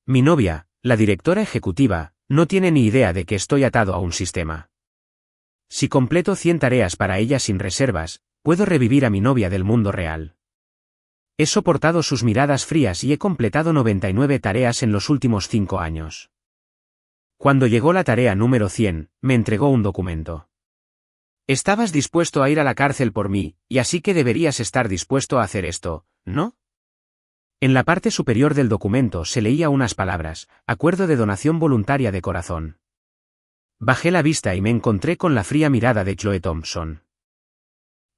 Mi novia, la directora ejecutiva, no tiene ni idea de que estoy atado a un sistema. Si completo 100 tareas para ella sin reservas, puedo revivir a mi novia del mundo real. He soportado sus miradas frías y he completado 99 tareas en los últimos 5 años. Cuando llegó la tarea número 100, me entregó un documento. Estabas dispuesto a ir a la cárcel por mí, y así que deberías estar dispuesto a hacer esto, ¿no? En la parte superior del documento se leía unas palabras: acuerdo de donación voluntaria de corazón. Bajé la vista y me encontré con la fría mirada de Chloe Thompson.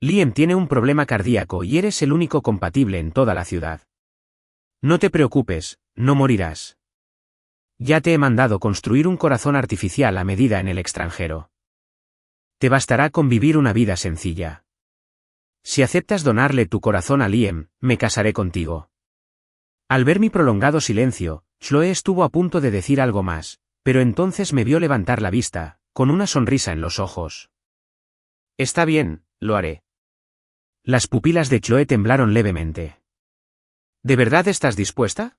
Liam tiene un problema cardíaco y eres el único compatible en toda la ciudad. No te preocupes, no morirás. Ya te he mandado construir un corazón artificial a medida en el extranjero. Te bastará con vivir una vida sencilla. Si aceptas donarle tu corazón a Liam, me casaré contigo. Al ver mi prolongado silencio, Chloe estuvo a punto de decir algo más, pero entonces me vio levantar la vista, con una sonrisa en los ojos. Está bien, lo haré. Las pupilas de Chloe temblaron levemente. ¿De verdad estás dispuesta?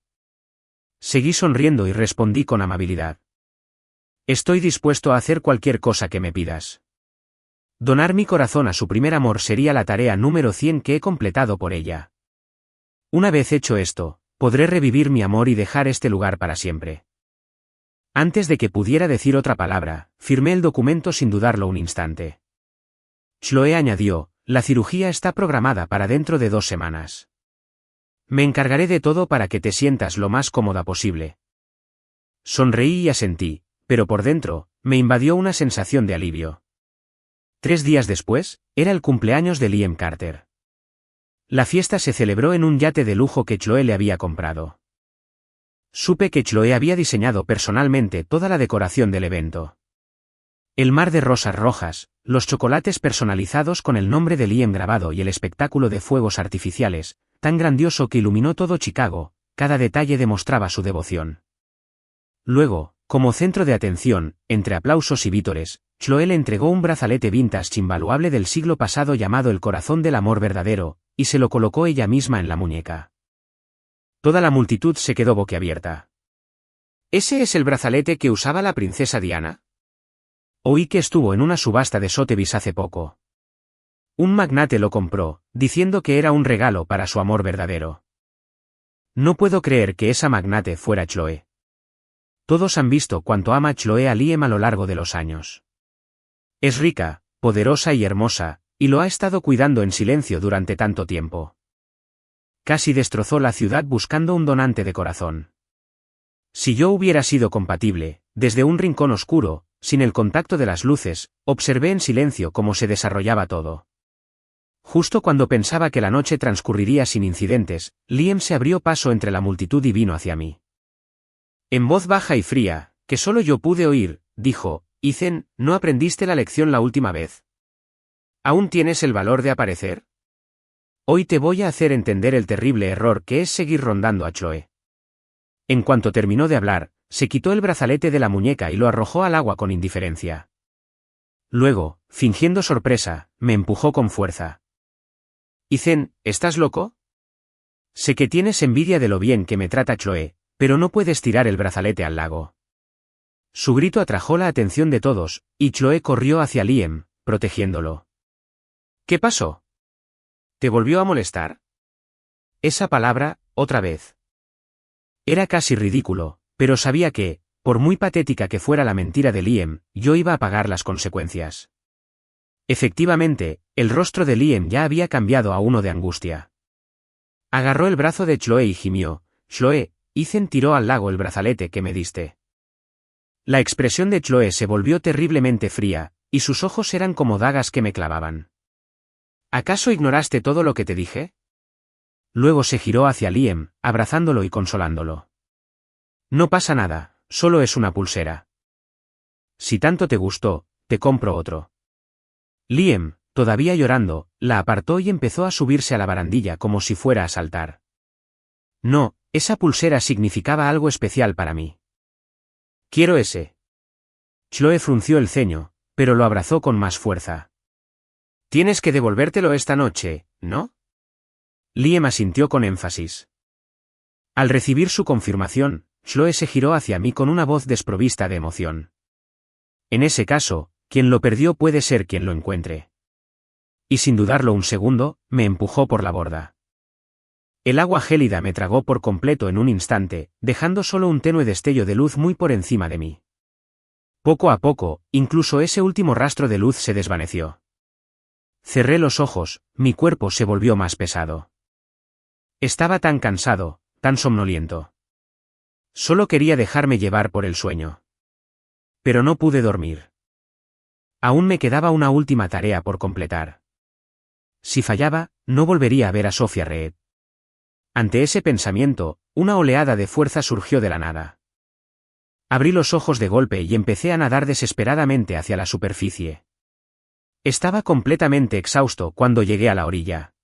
Seguí sonriendo y respondí con amabilidad. Estoy dispuesto a hacer cualquier cosa que me pidas. Donar mi corazón a su primer amor sería la tarea número 100 que he completado por ella. Una vez hecho esto, podré revivir mi amor y dejar este lugar para siempre. Antes de que pudiera decir otra palabra, firmé el documento sin dudarlo un instante. Chloe añadió: la cirugía está programada para dentro de 2 semanas. Me encargaré de todo para que te sientas lo más cómoda posible. Sonreí y asentí, pero por dentro, me invadió una sensación de alivio. 3 días después, era el cumpleaños de Liam Carter. La fiesta se celebró en un yate de lujo que Chloe le había comprado. Supe que Chloe había diseñado personalmente toda la decoración del evento. El mar de rosas rojas, los chocolates personalizados con el nombre de Liam grabado y el espectáculo de fuegos artificiales, tan grandioso que iluminó todo Chicago, cada detalle demostraba su devoción. Luego, como centro de atención, entre aplausos y vítores, Chloe le entregó un brazalete vintage invaluable del siglo pasado llamado el corazón del amor verdadero, y se lo colocó ella misma en la muñeca. Toda la multitud se quedó boquiabierta. ¿Ese es el brazalete que usaba la princesa Diana? Oí que estuvo en una subasta de Sotheby's hace poco. Un magnate lo compró, diciendo que era un regalo para su amor verdadero. No puedo creer que esa magnate fuera Chloe. Todos han visto cuánto ama Chloe a Liam a lo largo de los años. Es rica, poderosa y hermosa, y lo ha estado cuidando en silencio durante tanto tiempo. Casi destrozó la ciudad buscando un donante de corazón. Si yo hubiera sido compatible, desde un rincón oscuro, sin el contacto de las luces, observé en silencio cómo se desarrollaba todo. Justo cuando pensaba que la noche transcurriría sin incidentes, Liam se abrió paso entre la multitud y vino hacia mí. En voz baja y fría, que solo yo pude oír, dijo: Ethan, ¿no aprendiste la lección la última vez? ¿Aún tienes el valor de aparecer? Hoy te voy a hacer entender el terrible error que es seguir rondando a Chloe. En cuanto terminó de hablar, se quitó el brazalete de la muñeca y lo arrojó al agua con indiferencia. Luego, fingiendo sorpresa, me empujó con fuerza. Ethan, ¿estás loco? Sé que tienes envidia de lo bien que me trata Chloe, pero no puedes tirar el brazalete al lago. Su grito atrajo la atención de todos, y Chloe corrió hacia Liam, protegiéndolo. ¿Qué pasó? ¿Te volvió a molestar? Esa palabra, otra vez. Era casi ridículo, pero sabía que, por muy patética que fuera la mentira de Liam, yo iba a pagar las consecuencias. Efectivamente, el rostro de Liam ya había cambiado a uno de angustia. Agarró el brazo de Chloe y gimió: Chloe, Ethan tiró al lago el brazalete que me diste. La expresión de Chloe se volvió terriblemente fría, y sus ojos eran como dagas que me clavaban. ¿Acaso ignoraste todo lo que te dije? Luego se giró hacia Liam, abrazándolo y consolándolo. No pasa nada, solo es una pulsera. Si tanto te gustó, te compro otro. Liam, todavía llorando, la apartó y empezó a subirse a la barandilla como si fuera a saltar. No, esa pulsera significaba algo especial para mí. Quiero ese. Chloe frunció el ceño, pero lo abrazó con más fuerza. Tienes que devolvértelo esta noche, ¿no? Liam asintió con énfasis. Al recibir su confirmación, Chloe se giró hacia mí con una voz desprovista de emoción. En ese caso, quien lo perdió puede ser quien lo encuentre. Y sin dudarlo un segundo, me empujó por la borda. El agua gélida me tragó por completo en un instante, dejando solo un tenue destello de luz muy por encima de mí. Poco a poco, incluso ese último rastro de luz se desvaneció. Cerré los ojos, mi cuerpo se volvió más pesado. Estaba tan cansado, tan somnoliento. Solo quería dejarme llevar por el sueño. Pero no pude dormir. Aún me quedaba una última tarea por completar. Si fallaba, no volvería a ver a Sofía Reed. Ante ese pensamiento, una oleada de fuerza surgió de la nada. Abrí los ojos de golpe y empecé a nadar desesperadamente hacia la superficie. Estaba completamente exhausto cuando llegué a la orilla.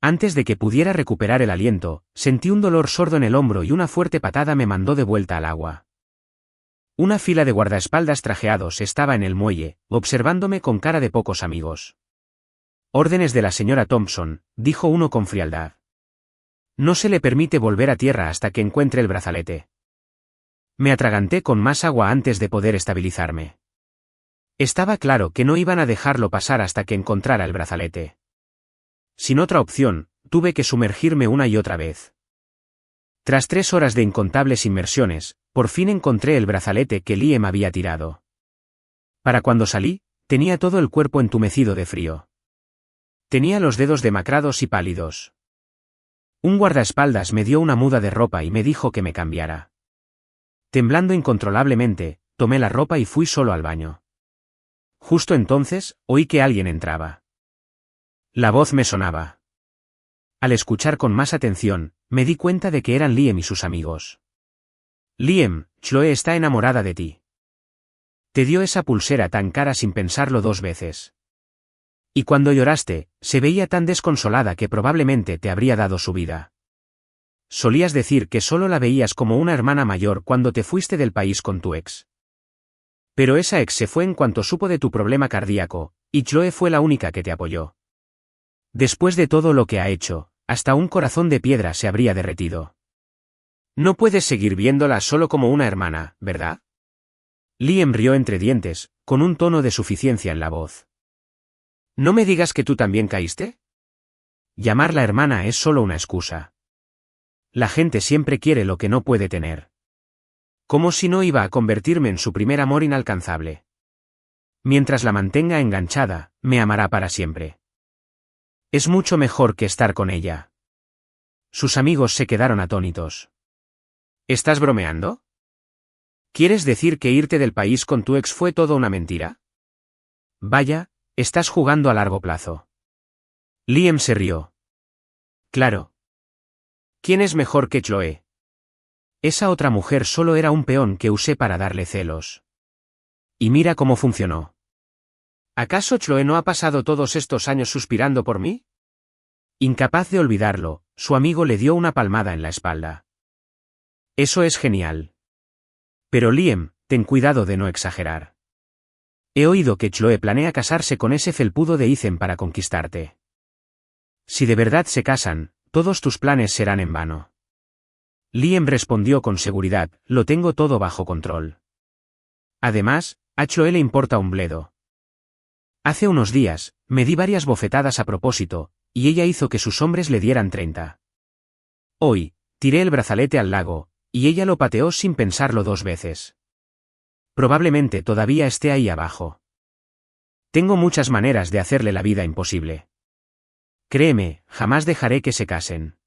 Antes de que pudiera recuperar el aliento, sentí un dolor sordo en el hombro y una fuerte patada me mandó de vuelta al agua. Una fila de guardaespaldas trajeados estaba en el muelle, observándome con cara de pocos amigos. Órdenes de la señora Thompson, dijo uno con frialdad. No se le permite volver a tierra hasta que encuentre el brazalete. Me atraganté con más agua antes de poder estabilizarme. Estaba claro que no iban a dejarlo pasar hasta que encontrara el brazalete. Sin otra opción, tuve que sumergirme una y otra vez. Tras 3 horas de incontables inmersiones, por fin encontré el brazalete que Liam había tirado. Para cuando salí, tenía todo el cuerpo entumecido de frío. Tenía los dedos demacrados y pálidos. Un guardaespaldas me dio una muda de ropa y me dijo que me cambiara. Temblando incontrolablemente, tomé la ropa y fui solo al baño. Justo entonces, oí que alguien entraba. La voz me sonaba. Al escuchar con más atención, me di cuenta de que eran Liam y sus amigos. Liam, Chloe está enamorada de ti. Te dio esa pulsera tan cara sin pensarlo 2 veces. Y cuando lloraste, se veía tan desconsolada que probablemente te habría dado su vida. Solías decir que solo la veías como una hermana mayor cuando te fuiste del país con tu ex. Pero esa ex se fue en cuanto supo de tu problema cardíaco, y Chloe fue la única que te apoyó. Después de todo lo que ha hecho, hasta un corazón de piedra se habría derretido. No puedes seguir viéndola solo como una hermana, ¿verdad? Liam rió entre dientes, con un tono de suficiencia en la voz. ¿No me digas que tú también caíste? Llamarla hermana es solo una excusa. La gente siempre quiere lo que no puede tener. Como si no iba a convertirme en su primer amor inalcanzable. Mientras la mantenga enganchada, me amará para siempre. Es mucho mejor que estar con ella. Sus amigos se quedaron atónitos. ¿Estás bromeando? ¿Quieres decir que irte del país con tu ex fue todo una mentira? Vaya, estás jugando a largo plazo. Liam se rió. Claro. ¿Quién es mejor que Chloe? Esa otra mujer solo era un peón que usé para darle celos. Y mira cómo funcionó. ¿Acaso Chloe no ha pasado todos estos años suspirando por mí? Incapaz de olvidarlo, su amigo le dio una palmada en la espalda. Eso es genial. Pero Liam, ten cuidado de no exagerar. He oído que Chloe planea casarse con ese felpudo de Ethan para conquistarte. Si de verdad se casan, todos tus planes serán en vano. Liam respondió con seguridad, lo tengo todo bajo control. Además, a Chloe le importa un bledo. Hace unos días, me di varias bofetadas a propósito, y ella hizo que sus hombres le dieran 30. Hoy, tiré el brazalete al lago, y ella lo pateó sin pensarlo 2 veces. Probablemente todavía esté ahí abajo. Tengo muchas maneras de hacerle la vida imposible. Créeme, jamás dejaré que se casen.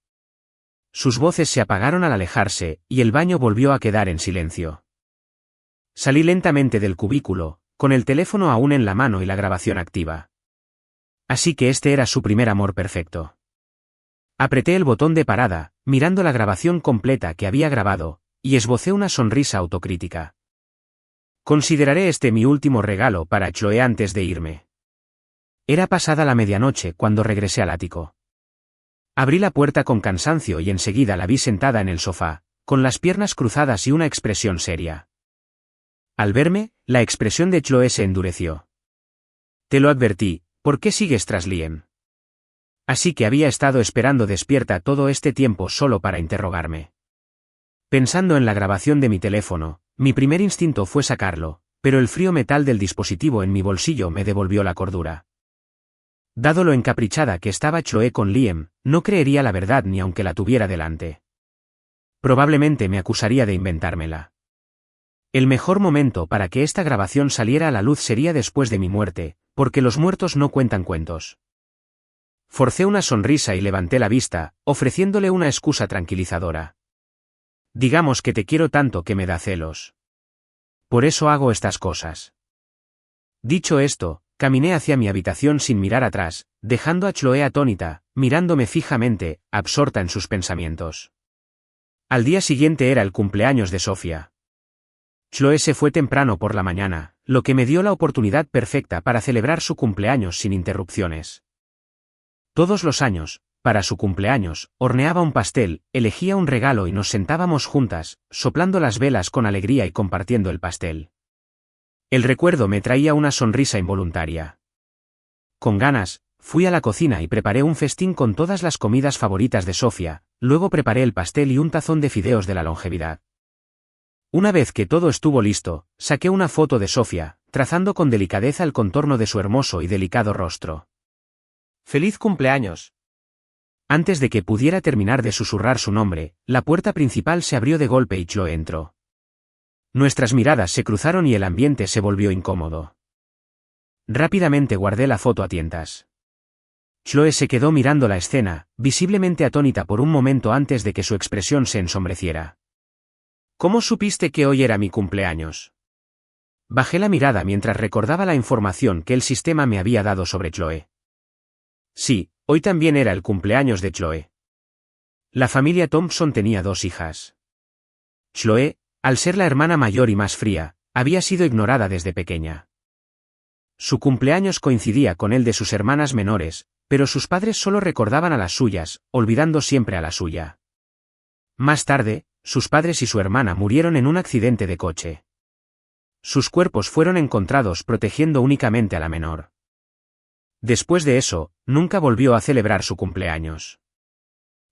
Sus voces se apagaron al alejarse, y el baño volvió a quedar en silencio. Salí lentamente del cubículo, con el teléfono aún en la mano y la grabación activa. Así que este era su primer amor perfecto. Apreté el botón de parada, mirando la grabación completa que había grabado, y esbocé una sonrisa autocrítica. Consideraré este mi último regalo para Chloe antes de irme. Era pasada la medianoche cuando regresé al ático. Abrí la puerta con cansancio y enseguida la vi sentada en el sofá, con las piernas cruzadas y una expresión seria. Al verme, la expresión de Chloe se endureció. Te lo advertí, ¿por qué sigues tras Liam? Así que había estado esperando despierta todo este tiempo solo para interrogarme. Pensando en la grabación de mi teléfono, mi primer instinto fue sacarlo, pero el frío metal del dispositivo en mi bolsillo me devolvió la cordura. Dado lo encaprichada que estaba Chloe con Liam, no creería la verdad ni aunque la tuviera delante. Probablemente me acusaría de inventármela. El mejor momento para que esta grabación saliera a la luz sería después de mi muerte, porque los muertos no cuentan cuentos. Forcé una sonrisa y levanté la vista, ofreciéndole una excusa tranquilizadora. Digamos que te quiero tanto que me da celos. Por eso hago estas cosas. Dicho esto, caminé hacia mi habitación sin mirar atrás, dejando a Chloe atónita, mirándome fijamente, absorta en sus pensamientos. Al día siguiente era el cumpleaños de Sofía. Chloe se fue temprano por la mañana, lo que me dio la oportunidad perfecta para celebrar su cumpleaños sin interrupciones. Todos los años, para su cumpleaños, horneaba un pastel, elegía un regalo y nos sentábamos juntas, soplando las velas con alegría y compartiendo el pastel. El recuerdo me traía una sonrisa involuntaria. Con ganas, fui a la cocina y preparé un festín con todas las comidas favoritas de Sofía, luego preparé el pastel y un tazón de fideos de la longevidad. Una vez que todo estuvo listo, saqué una foto de Sofía, trazando con delicadeza el contorno de su hermoso y delicado rostro. ¡Feliz cumpleaños! Antes de que pudiera terminar de susurrar su nombre, la puerta principal se abrió de golpe y Chloe entró. Nuestras miradas se cruzaron y el ambiente se volvió incómodo. Rápidamente guardé la foto a tientas. Chloe se quedó mirando la escena, visiblemente atónita por un momento antes de que su expresión se ensombreciera. ¿Cómo supiste que hoy era mi cumpleaños? Bajé la mirada mientras recordaba la información que el sistema me había dado sobre Chloe. Sí, hoy también era el cumpleaños de Chloe. La familia Thompson tenía 2 hijas. Chloe, al ser la hermana mayor y más fría, había sido ignorada desde pequeña. Su cumpleaños coincidía con el de sus hermanas menores, pero sus padres solo recordaban a las suyas, olvidando siempre a la suya. Más tarde, sus padres y su hermana murieron en un accidente de coche. Sus cuerpos fueron encontrados protegiendo únicamente a la menor. Después de eso, nunca volvió a celebrar su cumpleaños.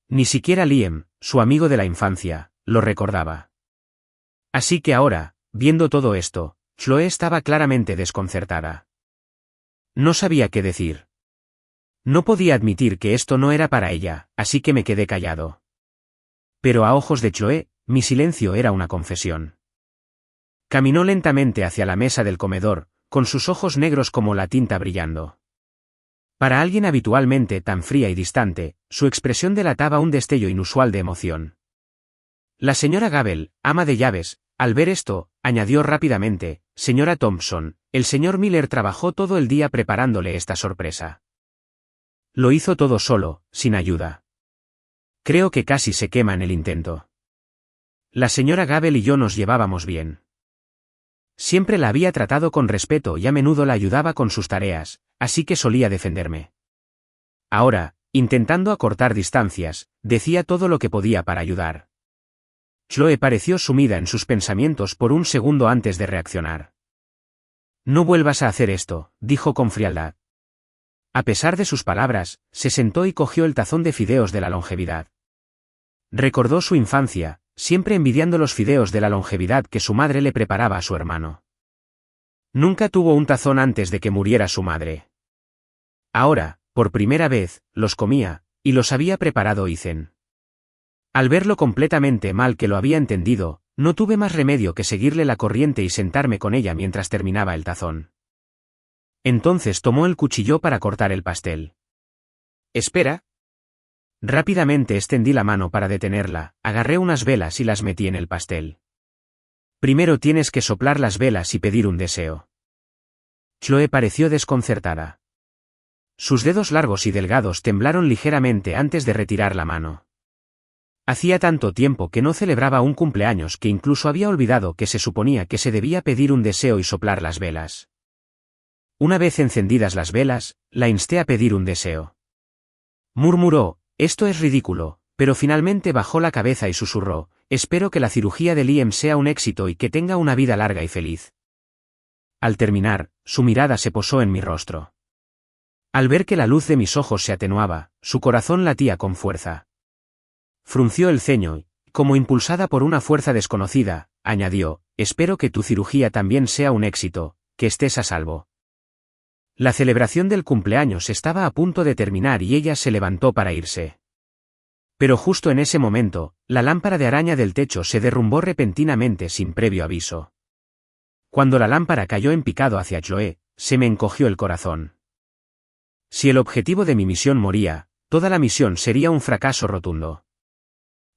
Ni siquiera Liam, su amigo de la infancia, lo recordaba. Así que ahora, viendo todo esto, Chloe estaba claramente desconcertada. No sabía qué decir. No podía admitir que esto no era para ella, así que me quedé callado. Pero a ojos de Chloe, mi silencio era una confesión. Caminó lentamente hacia la mesa del comedor, con sus ojos negros como la tinta brillando. Para alguien habitualmente tan fría y distante, su expresión delataba un destello inusual de emoción. La señora Gable, ama de llaves, al ver esto, añadió rápidamente, «Señora Thompson, el señor Miller trabajó todo el día preparándole esta sorpresa. Lo hizo todo solo, sin ayuda. Creo que casi se quema en el intento. La señora Gable y yo nos llevábamos bien. Siempre la había tratado con respeto y a menudo la ayudaba con sus tareas, así que solía defenderme. Ahora, intentando acortar distancias, decía todo lo que podía para ayudar». Chloe pareció sumida en sus pensamientos por un segundo antes de reaccionar. «No vuelvas a hacer esto», dijo con frialdad. A pesar de sus palabras, se sentó y cogió el tazón de fideos de la longevidad. Recordó su infancia, siempre envidiando los fideos de la longevidad que su madre le preparaba a su hermano. Nunca tuvo un tazón antes de que muriera su madre. Ahora, por primera vez, los comía, y los había preparado Ethan. Al verlo completamente mal que lo había entendido, no tuve más remedio que seguirle la corriente y sentarme con ella mientras terminaba el tazón. Entonces tomó el cuchillo para cortar el pastel. «Espera». Rápidamente extendí la mano para detenerla, agarré unas velas y las metí en el pastel. «Primero tienes que soplar las velas y pedir un deseo». Chloe pareció desconcertada. Sus dedos largos y delgados temblaron ligeramente antes de retirar la mano. Hacía tanto tiempo que no celebraba un cumpleaños que incluso había olvidado que se suponía que se debía pedir un deseo y soplar las velas. Una vez encendidas las velas, la insté a pedir un deseo. Murmuró, «Esto es ridículo», pero finalmente bajó la cabeza y susurró, «Espero que la cirugía de Liam sea un éxito y que tenga una vida larga y feliz». Al terminar, su mirada se posó en mi rostro. Al ver que la luz de mis ojos se atenuaba, su corazón latía con fuerza. Frunció el ceño y, Como impulsada por una fuerza desconocida, añadió, espero que tu cirugía también sea un éxito, que estés a salvo. La celebración del cumpleaños estaba a punto de terminar y ella se levantó para irse. Pero justo en ese momento, la lámpara de araña del techo se derrumbó repentinamente sin previo aviso. Cuando la lámpara cayó en picado hacia Chloe, se me encogió el corazón. Si el objetivo de mi misión moría, toda la misión sería un fracaso rotundo.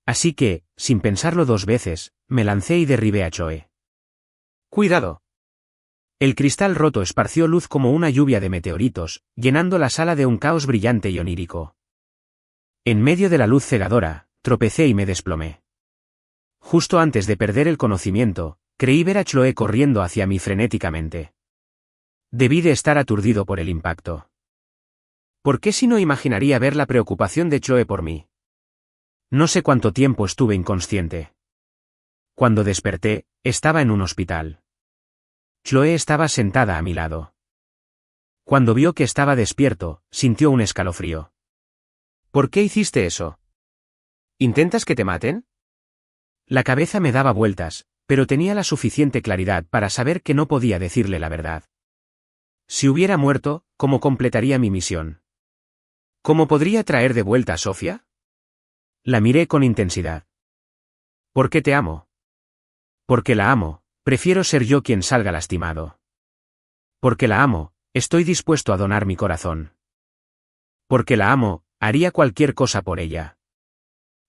Así que, sin pensarlo dos veces, me lancé y derribé a Chloe. ¡Cuidado! El cristal roto esparció luz como una lluvia de meteoritos, llenando la sala de un caos brillante y onírico. En medio de la luz cegadora, tropecé y me desplomé. Justo antes de perder el conocimiento, creí ver a Chloe corriendo hacia mí frenéticamente. Debí de estar aturdido por el impacto. ¿Por qué si no imaginaría ver la preocupación de Chloe por mí? No sé cuánto tiempo estuve inconsciente. Cuando desperté, estaba en un hospital. Chloe estaba sentada a mi lado. Cuando vio que estaba despierto, sintió un escalofrío. ¿Por qué hiciste eso? ¿Intentas que te maten? La cabeza me daba vueltas, pero tenía la suficiente claridad para saber que no podía decirle la verdad. Si hubiera muerto, ¿cómo completaría mi misión? ¿Cómo podría traer de vuelta a Sofía? La miré con intensidad. ¿Por qué te amo? Porque la amo, prefiero ser yo quien salga lastimado. Porque la amo, estoy dispuesto a donar mi corazón. Porque la amo, haría cualquier cosa por ella.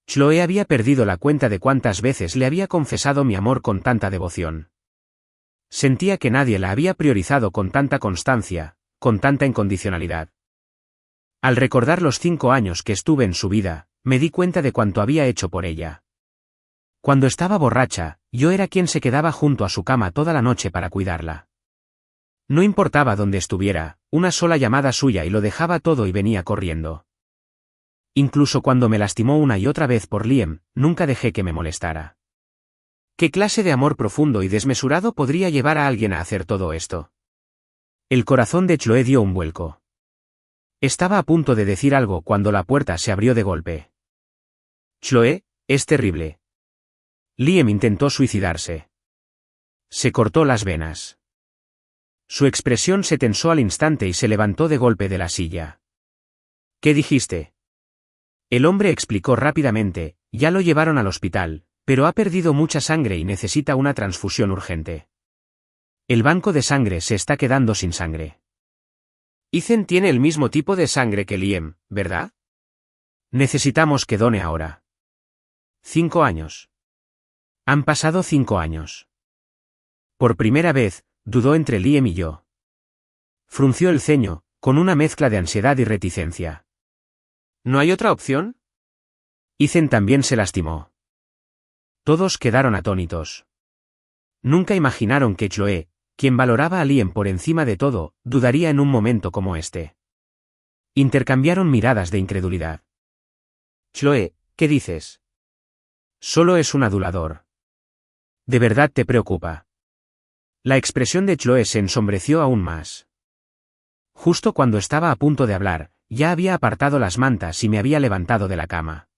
Chloe había perdido la cuenta de cuántas veces le había confesado mi amor con tanta devoción. Sentía que nadie la había priorizado con tanta constancia, con tanta incondicionalidad. Al recordar los 5 años que estuve en su vida, me di cuenta de cuánto había hecho por ella. Cuando estaba borracha, yo era quien se quedaba junto a su cama toda la noche para cuidarla. No importaba dónde estuviera, una sola llamada suya y lo dejaba todo y venía corriendo. Incluso cuando me lastimó una y otra vez por Liam, nunca dejé que me molestara. ¿Qué clase de amor profundo y desmesurado podría llevar a alguien a hacer todo esto? El corazón de Chloe dio un vuelco. Estaba a punto de decir algo cuando la puerta se abrió de golpe. Chloe, es terrible. Liam intentó suicidarse. Se cortó las venas. Su expresión se tensó al instante y se levantó de golpe de la silla. ¿Qué dijiste? El hombre explicó rápidamente, ya lo llevaron al hospital, pero ha perdido mucha sangre y necesita una transfusión urgente. El banco de sangre se está quedando sin sangre. Ethan tiene el mismo tipo de sangre que Liam, ¿verdad? Necesitamos que done ahora. 5 años. Han pasado 5 años. Por primera vez, dudó entre Liam y yo. Frunció el ceño, con una mezcla de ansiedad y reticencia. ¿No hay otra opción? Ethan también se lastimó. Todos quedaron atónitos. Nunca imaginaron que Chloe, quien valoraba a Liam por encima de todo, dudaría en un momento como este. Intercambiaron miradas de incredulidad. Chloe, ¿qué dices? Solo es un adulador. ¿De verdad te preocupa? La expresión de Chloe se ensombreció aún más. Justo cuando estaba a punto de hablar, ya había apartado las mantas y me había levantado de la cama.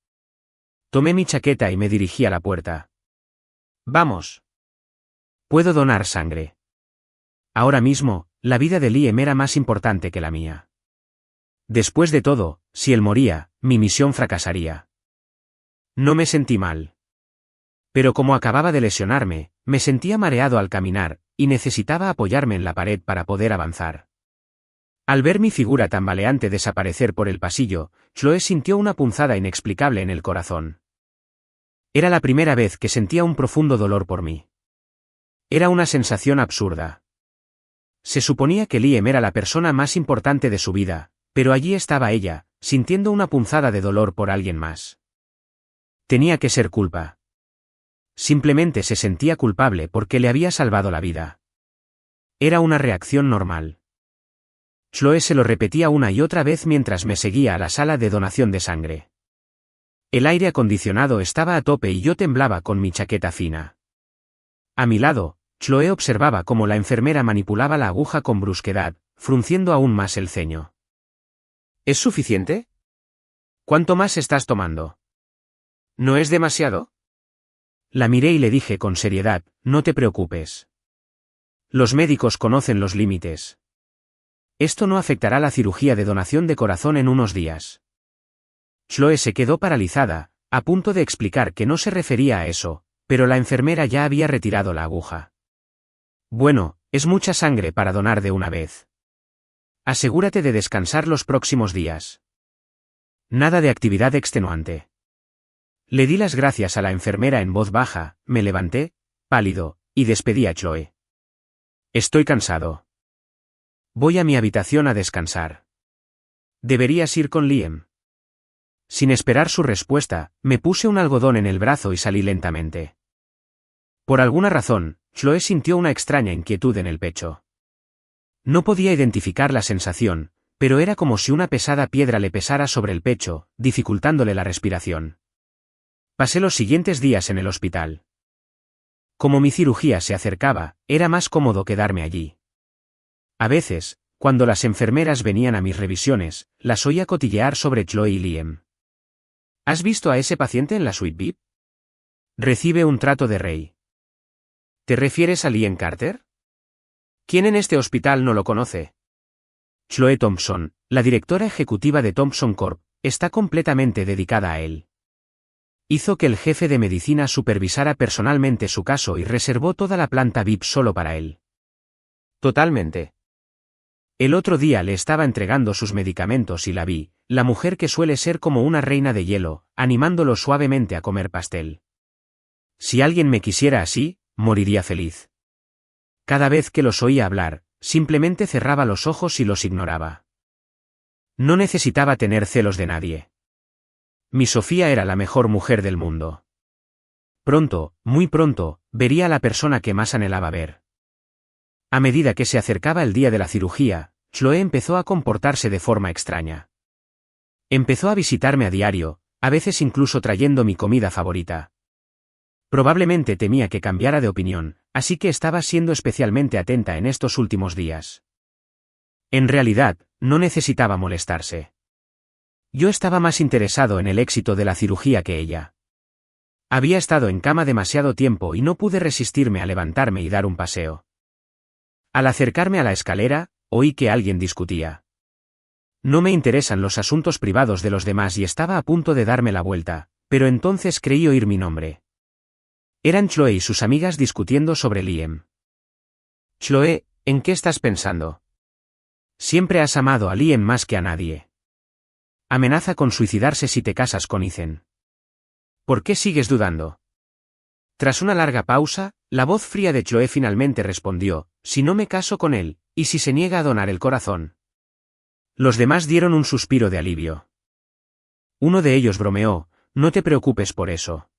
Tomé mi chaqueta y me dirigí a la puerta. Vamos. Puedo donar sangre. Ahora mismo, la vida de Liam era más importante que la mía. Después de todo, si él moría, mi misión fracasaría. No me sentí mal. Pero como acababa de lesionarme, me sentía mareado al caminar, y necesitaba apoyarme en la pared para poder avanzar. Al ver mi figura tambaleante desaparecer por el pasillo, Chloe sintió una punzada inexplicable en el corazón. Era la primera vez que sentía un profundo dolor por mí. Era una sensación absurda. Se suponía que Liam era la persona más importante de su vida, pero allí estaba ella, sintiendo una punzada de dolor por alguien más. Tenía que ser culpa. Simplemente se sentía culpable porque le había salvado la vida. Era una reacción normal. Chloe se lo repetía una y otra vez mientras me seguía a la sala de donación de sangre. El aire acondicionado estaba a tope y yo temblaba con mi chaqueta fina. A mi lado, Chloe observaba cómo la enfermera manipulaba la aguja con brusquedad, frunciendo aún más el ceño. ¿Es suficiente? ¿Cuánto más estás tomando? ¿No es demasiado? La miré y le dije con seriedad, no te preocupes. Los médicos conocen los límites. Esto no afectará la cirugía de donación de corazón en unos días. Chloe se quedó paralizada, a punto de explicar que no se refería a eso, pero la enfermera ya había retirado la aguja. Bueno, es mucha sangre para donar de una vez. Asegúrate de descansar los próximos días. Nada de actividad extenuante. Le di las gracias a la enfermera en voz baja, me levanté, pálido, y despedí a Chloe. Estoy cansado. Voy a mi habitación a descansar. ¿Deberías ir con Liam? Sin esperar su respuesta, me puse un algodón en el brazo y salí lentamente. Por alguna razón, Chloe sintió una extraña inquietud en el pecho. No podía identificar la sensación, pero era como si una pesada piedra le pesara sobre el pecho, dificultándole la respiración. Pasé los siguientes días en el hospital. Como mi cirugía se acercaba, era más cómodo quedarme allí. A veces, cuando las enfermeras venían a mis revisiones, las oía cotillear sobre Chloe y Liam. ¿Has visto a ese paciente en la suite VIP? Recibe un trato de rey. ¿Te refieres a Liam Carter? ¿Quién en este hospital no lo conoce? Chloe Thompson, la directora ejecutiva de Thompson Corp., está completamente dedicada a él. Hizo que el jefe de medicina supervisara personalmente su caso y reservó toda la planta VIP solo para él. Totalmente. El otro día le estaba entregando sus medicamentos y la vi, la mujer que suele ser como una reina de hielo, animándolo suavemente a comer pastel. Si alguien me quisiera así, moriría feliz. Cada vez que los oía hablar, simplemente cerraba los ojos y los ignoraba. No necesitaba tener celos de nadie. Mi Sofía era la mejor mujer del mundo. Pronto, muy pronto, vería a la persona que más anhelaba ver. A medida que se acercaba el día de la cirugía, Chloe empezó a comportarse de forma extraña. Empezó a visitarme a diario, a veces incluso trayendo mi comida favorita. Probablemente temía que cambiara de opinión, así que estaba siendo especialmente atenta en estos últimos días. En realidad, no necesitaba molestarse. Yo estaba más interesado en el éxito de la cirugía que ella. Había estado en cama demasiado tiempo y no pude resistirme a levantarme y dar un paseo. Al acercarme a la escalera, oí que alguien discutía. No me interesan los asuntos privados de los demás y estaba a punto de darme la vuelta, pero entonces creí oír mi nombre. Eran Chloe y sus amigas discutiendo sobre Liam. Chloe, ¿en qué estás pensando? Siempre has amado a Liam más que a nadie. Amenaza con suicidarse si te casas con Ethan. ¿Por qué sigues dudando? Tras una larga pausa, la voz fría de Chloe finalmente respondió, si no me caso con él, y si se niega a donar el corazón. Los demás dieron un suspiro de alivio. Uno de ellos bromeó, no te preocupes por eso.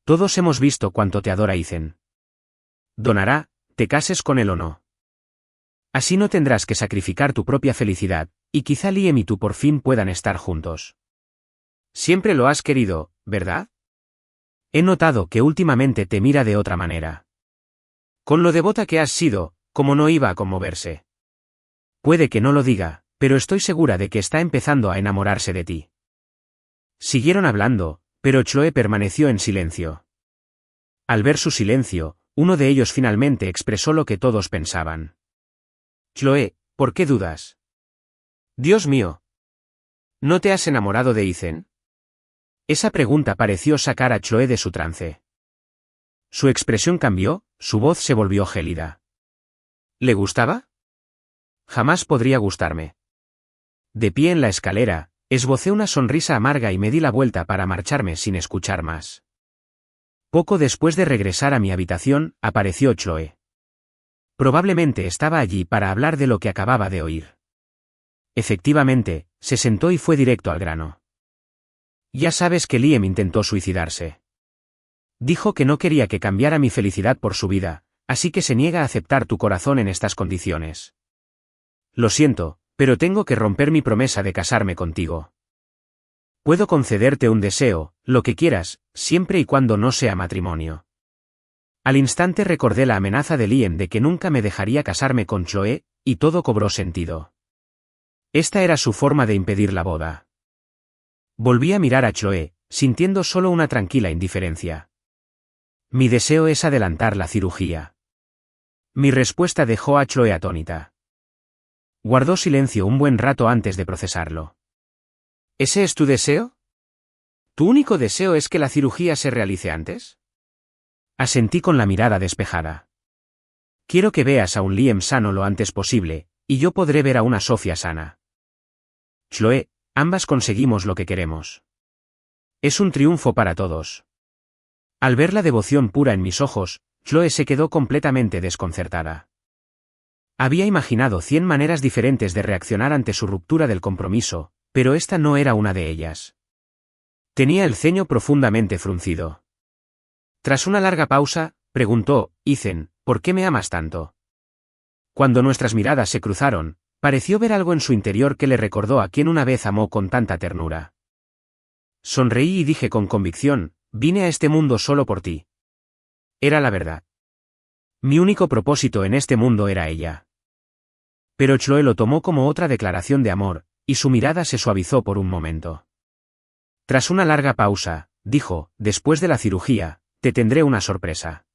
Todos hemos visto cuánto te adora Ethan. Donará, te cases con él o no. Así no tendrás que sacrificar tu propia felicidad, y quizá Liam y tú por fin puedan estar juntos. Siempre lo has querido, ¿verdad? He notado que últimamente te mira de otra manera. Con lo devota que has sido, como no iba a conmoverse. Puede que no lo diga, pero estoy segura de que está empezando a enamorarse de ti. Siguieron hablando, pero Chloe permaneció en silencio. Al ver su silencio, uno de ellos finalmente expresó lo que todos pensaban. Chloe, ¿por qué dudas? Dios mío. ¿No te has enamorado de Ethan? Esa pregunta pareció sacar a Chloe de su trance. Su expresión cambió, su voz se volvió gélida. ¿Le gustaba? Jamás podría gustarme. De pie en la escalera, esbocé una sonrisa amarga y me di la vuelta para marcharme sin escuchar más. Poco después de regresar a mi habitación, apareció Chloe. Probablemente estaba allí para hablar de lo que acababa de oír. Efectivamente, se sentó y fue directo al grano. Ya sabes que Liam intentó suicidarse. Dijo que no quería que cambiara mi felicidad por su vida, así que se niega a aceptar tu corazón en estas condiciones. Lo siento, pero tengo que romper mi promesa de casarme contigo. Puedo concederte un deseo, lo que quieras, siempre y cuando no sea matrimonio. Al instante recordé la amenaza de Liam de que nunca me dejaría casarme con Chloe, y todo cobró sentido. Esta era su forma de impedir la boda. Volví a mirar a Chloe, sintiendo solo una tranquila indiferencia. Mi deseo es adelantar la cirugía. Mi respuesta dejó a Chloe atónita. Guardó silencio un buen rato antes de procesarlo. ¿Ese es tu deseo? ¿Tu único deseo es que la cirugía se realice antes? Asentí con la mirada despejada. Quiero que veas a un Liam sano lo antes posible, y yo podré ver a una Sofía sana. Chloe, ambas conseguimos lo que queremos. Es un triunfo para todos. Al ver la devoción pura en mis ojos, Chloe se quedó completamente desconcertada. Había imaginado 100 maneras diferentes de reaccionar ante su ruptura del compromiso, pero esta no era una de ellas. Tenía el ceño profundamente fruncido. Tras una larga pausa, preguntó, Ethan, ¿por qué me amas tanto? Cuando nuestras miradas se cruzaron, pareció ver algo en su interior que le recordó a quien una vez amó con tanta ternura. Sonreí y dije con convicción, vine a este mundo solo por ti. Era la verdad. Mi único propósito en este mundo era ella. Pero Chloe lo tomó como otra declaración de amor, y su mirada se suavizó por un momento. Tras una larga pausa, dijo, después de la cirugía, te tendré una sorpresa.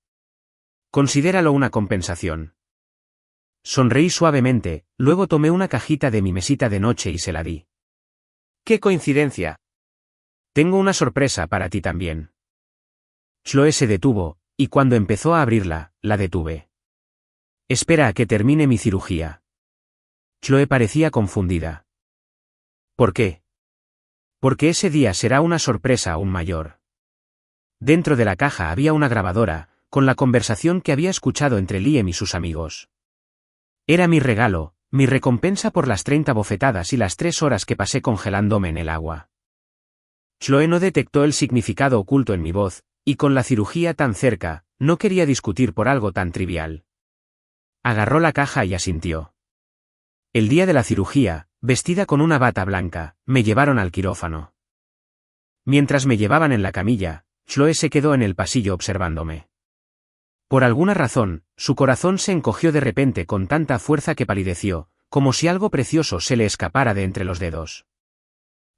Considéralo una compensación. Sonreí suavemente, luego tomé una cajita de mi mesita de noche y se la di. ¡Qué coincidencia! Tengo una sorpresa para ti también. Chloe se detuvo, y cuando empezó a abrirla, la detuve. Espera a que termine mi cirugía. Chloe parecía confundida. ¿Por qué? Porque ese día será una sorpresa aún mayor. Dentro de la caja había una grabadora, con la conversación que había escuchado entre Liam y sus amigos. Era mi regalo, mi recompensa por las 30 bofetadas y las 3 horas que pasé congelándome en el agua. Chloe no detectó el significado oculto en mi voz, y con la cirugía tan cerca, no quería discutir por algo tan trivial. Agarró la caja y asintió. El día de la cirugía, vestida con una bata blanca, me llevaron al quirófano. Mientras me llevaban en la camilla, Chloe se quedó en el pasillo observándome. Por alguna razón, su corazón se encogió de repente con tanta fuerza que palideció, como si algo precioso se le escapara de entre los dedos.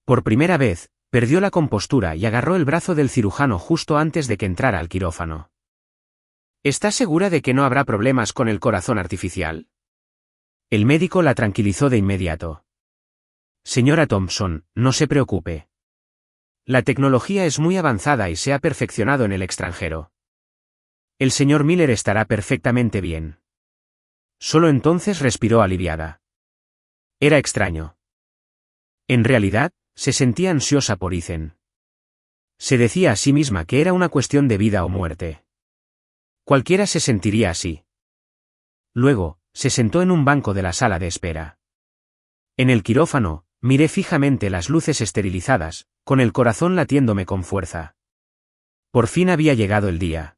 Por primera vez, perdió la compostura y agarró el brazo del cirujano justo antes de que entrara al quirófano. ¿Estás segura de que no habrá problemas con el corazón artificial? El médico la tranquilizó de inmediato. Señora Thompson, no se preocupe. La tecnología es muy avanzada y se ha perfeccionado en el extranjero. El señor Miller estará perfectamente bien. Solo entonces respiró aliviada. Era extraño. En realidad, se sentía ansiosa por Ethan. Se decía a sí misma que era una cuestión de vida o muerte. Cualquiera se sentiría así. Luego, se sentó en un banco de la sala de espera. En el quirófano, miré fijamente las luces esterilizadas, con el corazón latiéndome con fuerza. Por fin había llegado el día.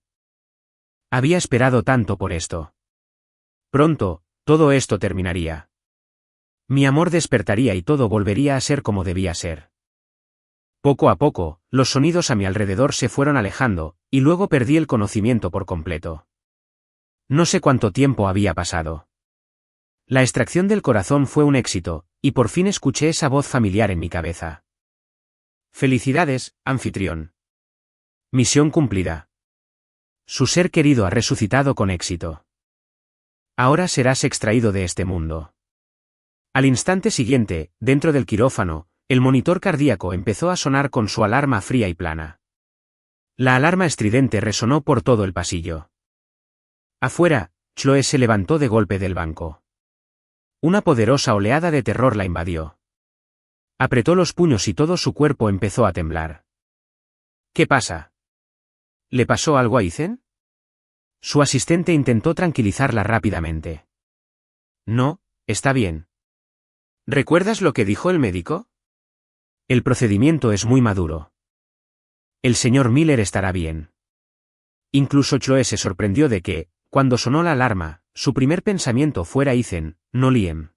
Había esperado tanto por esto. Pronto, todo esto terminaría. Mi amor despertaría y todo volvería a ser como debía ser. Poco a poco, los sonidos a mi alrededor se fueron alejando, y luego perdí el conocimiento por completo. No sé cuánto tiempo había pasado. La extracción del corazón fue un éxito, y por fin escuché esa voz familiar en mi cabeza. Felicidades, anfitrión. Misión cumplida. Su ser querido ha resucitado con éxito. Ahora serás extraído de este mundo. Al instante siguiente, dentro del quirófano, el monitor cardíaco empezó a sonar con su alarma fría y plana. La alarma estridente resonó por todo el pasillo. Afuera, Chloe se levantó de golpe del banco. Una poderosa oleada de terror la invadió. Apretó los puños y todo su cuerpo empezó a temblar. ¿Qué pasa? ¿Le pasó algo a Ethan? Su asistente intentó tranquilizarla rápidamente. No, está bien. ¿Recuerdas lo que dijo el médico? El procedimiento es muy maduro. El señor Miller estará bien. Incluso Chloe se sorprendió de que, cuando sonó la alarma, su primer pensamiento fuera Ethan, no Liam.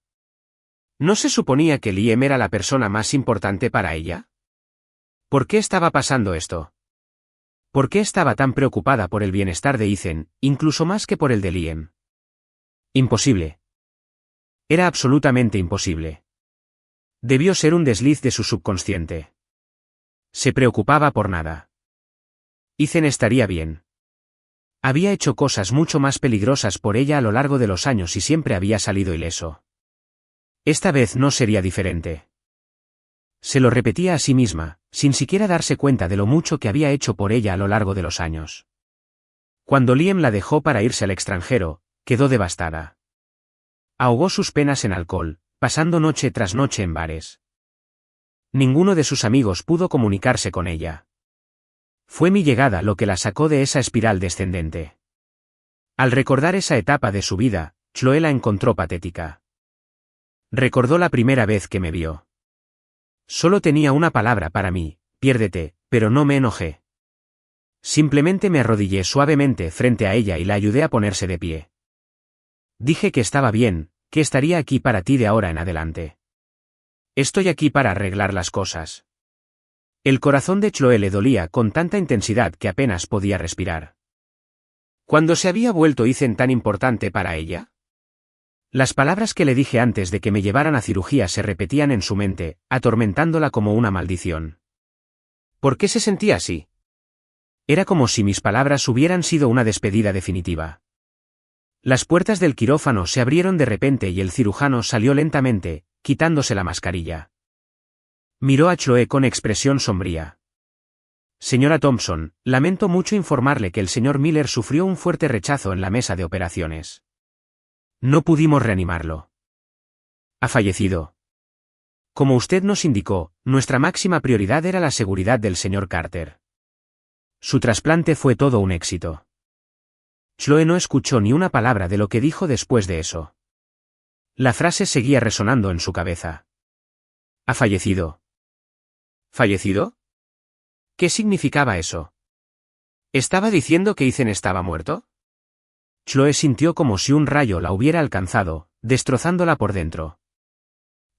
¿No se suponía que Liam era la persona más importante para ella? ¿Por qué estaba pasando esto? ¿Por qué estaba tan preocupada por el bienestar de Ethan, incluso más que por el de Liam? Imposible. Era absolutamente imposible. Debió ser un desliz de su subconsciente. Se preocupaba por nada. Ethan estaría bien. Había hecho cosas mucho más peligrosas por ella a lo largo de los años y siempre había salido ileso. Esta vez no sería diferente. Se lo repetía a sí misma, sin siquiera darse cuenta de lo mucho que había hecho por ella a lo largo de los años. Cuando Liam la dejó para irse al extranjero, quedó devastada. Ahogó sus penas en alcohol, pasando noche tras noche en bares. Ninguno de sus amigos pudo comunicarse con ella. Fue mi llegada lo que la sacó de esa espiral descendente. Al recordar esa etapa de su vida, Chloe la encontró patética. Recordó la primera vez que me vio. Solo tenía una palabra para mí, piérdete, pero no me enojé. Simplemente me arrodillé suavemente frente a ella y la ayudé a ponerse de pie. Dije que estaba bien, que estaría aquí para ti de ahora en adelante. Estoy aquí para arreglar las cosas. El corazón de Chloe le dolía con tanta intensidad que apenas podía respirar. ¿Cuándo se había vuelto Ethan tan importante para ella? Las palabras que le dije antes de que me llevaran a cirugía se repetían en su mente, atormentándola como una maldición. ¿Por qué se sentía así? Era como si mis palabras hubieran sido una despedida definitiva. Las puertas del quirófano se abrieron de repente y el cirujano salió lentamente, quitándose la mascarilla. Miró a Chloe con expresión sombría. Señora Thompson, lamento mucho informarle que el señor Miller sufrió un fuerte rechazo en la mesa de operaciones. No pudimos reanimarlo. Ha fallecido. Como usted nos indicó, nuestra máxima prioridad era la seguridad del señor Carter. Su trasplante fue todo un éxito. Chloe no escuchó ni una palabra de lo que dijo después de eso. La frase seguía resonando en su cabeza. Ha fallecido. ¿Fallecido? ¿Qué significaba eso? ¿Estaba diciendo que Ethan estaba muerto? Chloe sintió como si un rayo la hubiera alcanzado, destrozándola por dentro.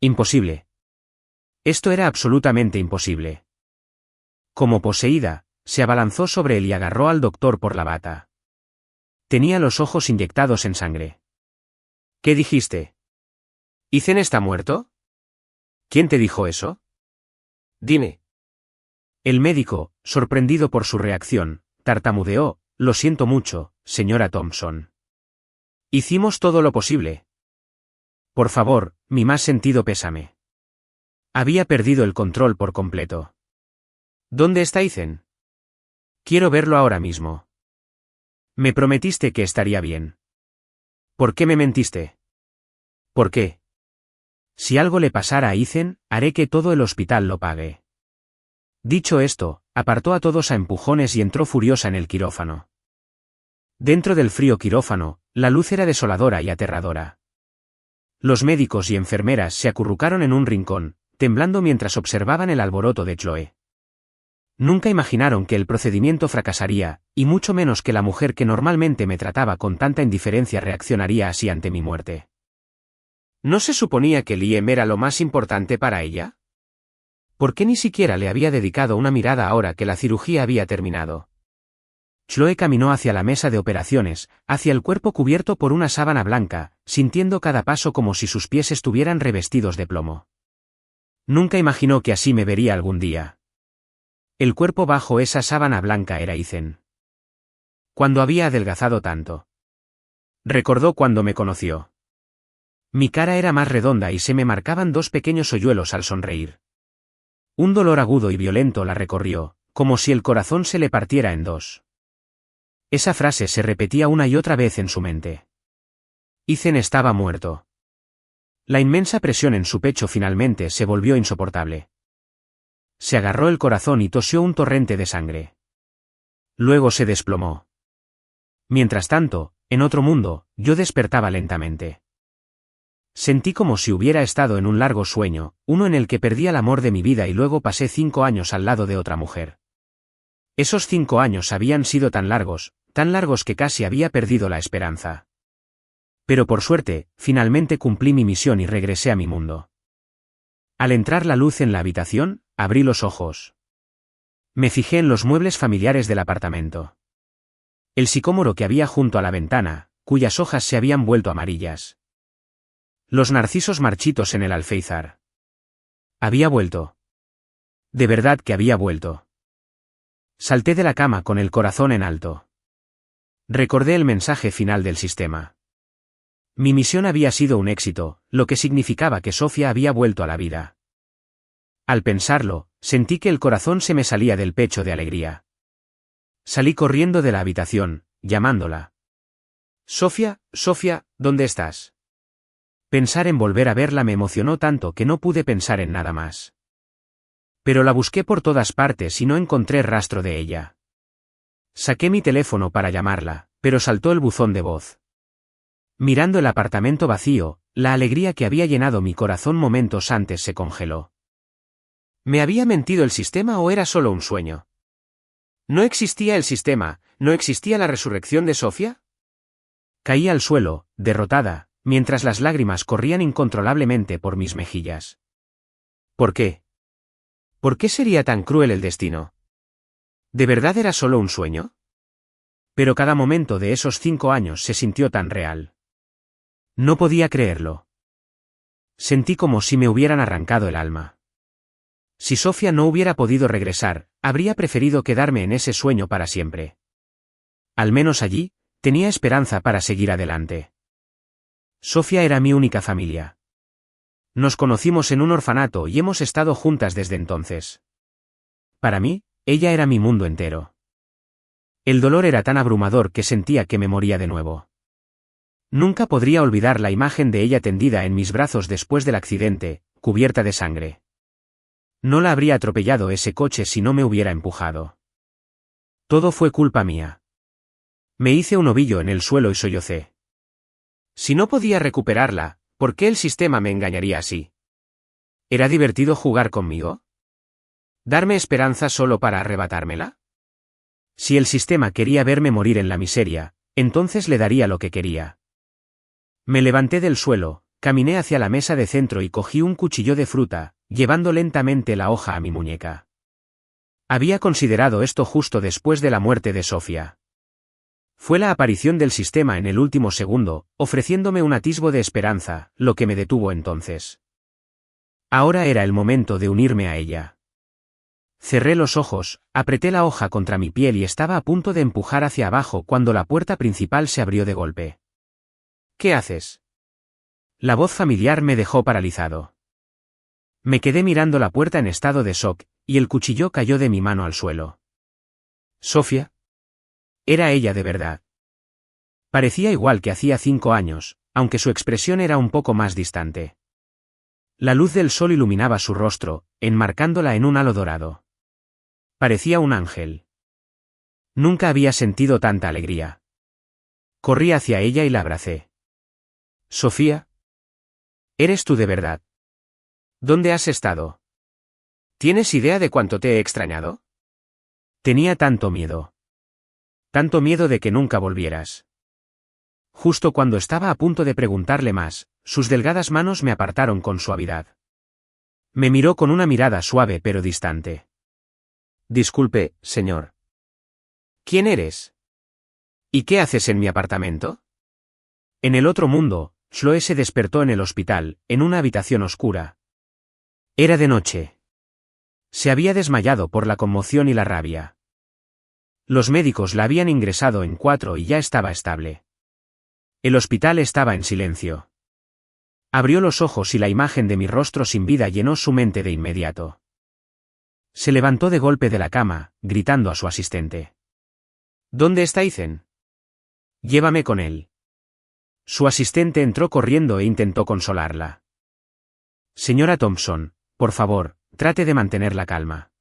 Imposible. Esto era absolutamente imposible. Como poseída, se abalanzó sobre él y agarró al doctor por la bata. Tenía los ojos inyectados en sangre. ¿Qué dijiste? ¿Ethan está muerto? ¿Quién te dijo eso? Dime. El médico, sorprendido por su reacción, tartamudeó, lo siento mucho, señora Thompson. Hicimos todo lo posible. Por favor, mi más sentido pésame. Había perdido el control por completo. ¿Dónde está Ethan? Quiero verlo ahora mismo. Me prometiste que estaría bien. ¿Por qué me mentiste? ¿Por qué? Si algo le pasara a Ethan, haré que todo el hospital lo pague. Dicho esto, apartó a todos a empujones y entró furiosa en el quirófano. Dentro del frío quirófano, la luz era desoladora y aterradora. Los médicos y enfermeras se acurrucaron en un rincón, temblando mientras observaban el alboroto de Chloe. Nunca imaginaron que el procedimiento fracasaría, y mucho menos que la mujer que normalmente me trataba con tanta indiferencia reaccionaría así ante mi muerte. ¿No se suponía que Liam era lo más importante para ella? ¿Por qué ni siquiera le había dedicado una mirada ahora que la cirugía había terminado? Chloe caminó hacia la mesa de operaciones, hacia el cuerpo cubierto por una sábana blanca, sintiendo cada paso como si sus pies estuvieran revestidos de plomo. Nunca imaginó que así me vería algún día. El cuerpo bajo esa sábana blanca era Ethan. Cuando había adelgazado tanto. Recordó cuando me conoció. Mi cara era más redonda y se me marcaban dos pequeños hoyuelos al sonreír. Un dolor agudo y violento la recorrió, como si el corazón se le partiera en dos. Esa frase se repetía una y otra vez en su mente. Ethan estaba muerto. La inmensa presión en su pecho finalmente se volvió insoportable. Se agarró el corazón y tosió un torrente de sangre. Luego se desplomó. Mientras tanto, en otro mundo, yo despertaba lentamente. Sentí como si hubiera estado en un largo sueño, uno en el que perdí el amor de mi vida y luego pasé 5 años al lado de otra mujer. Esos 5 años habían sido tan largos que casi había perdido la esperanza. Pero por suerte, finalmente cumplí mi misión y regresé a mi mundo. Al entrar la luz en la habitación, abrí los ojos. Me fijé en los muebles familiares del apartamento. El sicómoro que había junto a la ventana, cuyas hojas se habían vuelto amarillas. Los narcisos marchitos en el alféizar. Había vuelto. De verdad que había vuelto. Salté de la cama con el corazón en alto. Recordé el mensaje final del sistema. Mi misión había sido un éxito, lo que significaba que Sofía había vuelto a la vida. Al pensarlo, sentí que el corazón se me salía del pecho de alegría. Salí corriendo de la habitación, llamándola. Sofía, Sofía, ¿dónde estás? Pensar en volver a verla me emocionó tanto que no pude pensar en nada más. Pero la busqué por todas partes y no encontré rastro de ella. Saqué mi teléfono para llamarla, pero saltó el buzón de voz. Mirando el apartamento vacío, la alegría que había llenado mi corazón momentos antes se congeló. ¿Me había mentido el sistema o era solo un sueño? ¿No existía el sistema, no existía la resurrección de Sofía? Caí al suelo, derrotada, mientras las lágrimas corrían incontrolablemente por mis mejillas. ¿Por qué? ¿Por qué sería tan cruel el destino? ¿De verdad era solo un sueño? Pero cada momento de esos 5 años se sintió tan real. No podía creerlo. Sentí como si me hubieran arrancado el alma. Si Sofía no hubiera podido regresar, habría preferido quedarme en ese sueño para siempre. Al menos allí, tenía esperanza para seguir adelante. Sofía era mi única familia. Nos conocimos en un orfanato y hemos estado juntas desde entonces. Para mí, ella era mi mundo entero. El dolor era tan abrumador que sentía que me moría de nuevo. Nunca podría olvidar la imagen de ella tendida en mis brazos después del accidente, cubierta de sangre. No la habría atropellado ese coche si no me hubiera empujado. Todo fue culpa mía. Me hice un ovillo en el suelo y sollocé. Si no podía recuperarla, ¿por qué el sistema me engañaría así? ¿Era divertido jugar conmigo? ¿Darme esperanza solo para arrebatármela? Si el sistema quería verme morir en la miseria, entonces le daría lo que quería. Me levanté del suelo, caminé hacia la mesa de centro y cogí un cuchillo de fruta, llevando lentamente la hoja a mi muñeca. Había considerado esto justo después de la muerte de Sofía. Fue la aparición del sistema en el último segundo, ofreciéndome un atisbo de esperanza, lo que me detuvo entonces. Ahora era el momento de unirme a ella. Cerré los ojos, apreté la hoja contra mi piel y estaba a punto de empujar hacia abajo cuando la puerta principal se abrió de golpe. ¿Qué haces? La voz familiar me dejó paralizado. Me quedé mirando la puerta en estado de shock, y el cuchillo cayó de mi mano al suelo. ¿Sofía? Era ella de verdad. Parecía igual que hacía 5 años, aunque su expresión era un poco más distante. La luz del sol iluminaba su rostro, enmarcándola en un halo dorado. Parecía un ángel. Nunca había sentido tanta alegría. Corrí hacia ella y la abracé. Sofía. ¿Eres tú de verdad? ¿Dónde has estado? ¿Tienes idea de cuánto te he extrañado? Tenía tanto miedo. Tanto miedo de que nunca volvieras. Justo cuando estaba a punto de preguntarle más, sus delgadas manos me apartaron con suavidad. Me miró con una mirada suave pero distante. Disculpe, señor. ¿Quién eres? ¿Y qué haces en mi apartamento? En el otro mundo, Chloe se despertó en el hospital, en una habitación oscura. Era de noche. Se había desmayado por la conmoción y la rabia. Los médicos la habían ingresado en 4 y ya estaba estable. El hospital estaba en silencio. Abrió los ojos y la imagen de mi rostro sin vida llenó su mente de inmediato. Se levantó de golpe de la cama, gritando a su asistente. ¿Dónde está Ethan? Llévame con él. Su asistente entró corriendo e intentó consolarla. Señora Thompson, por favor, trate de mantener la calma.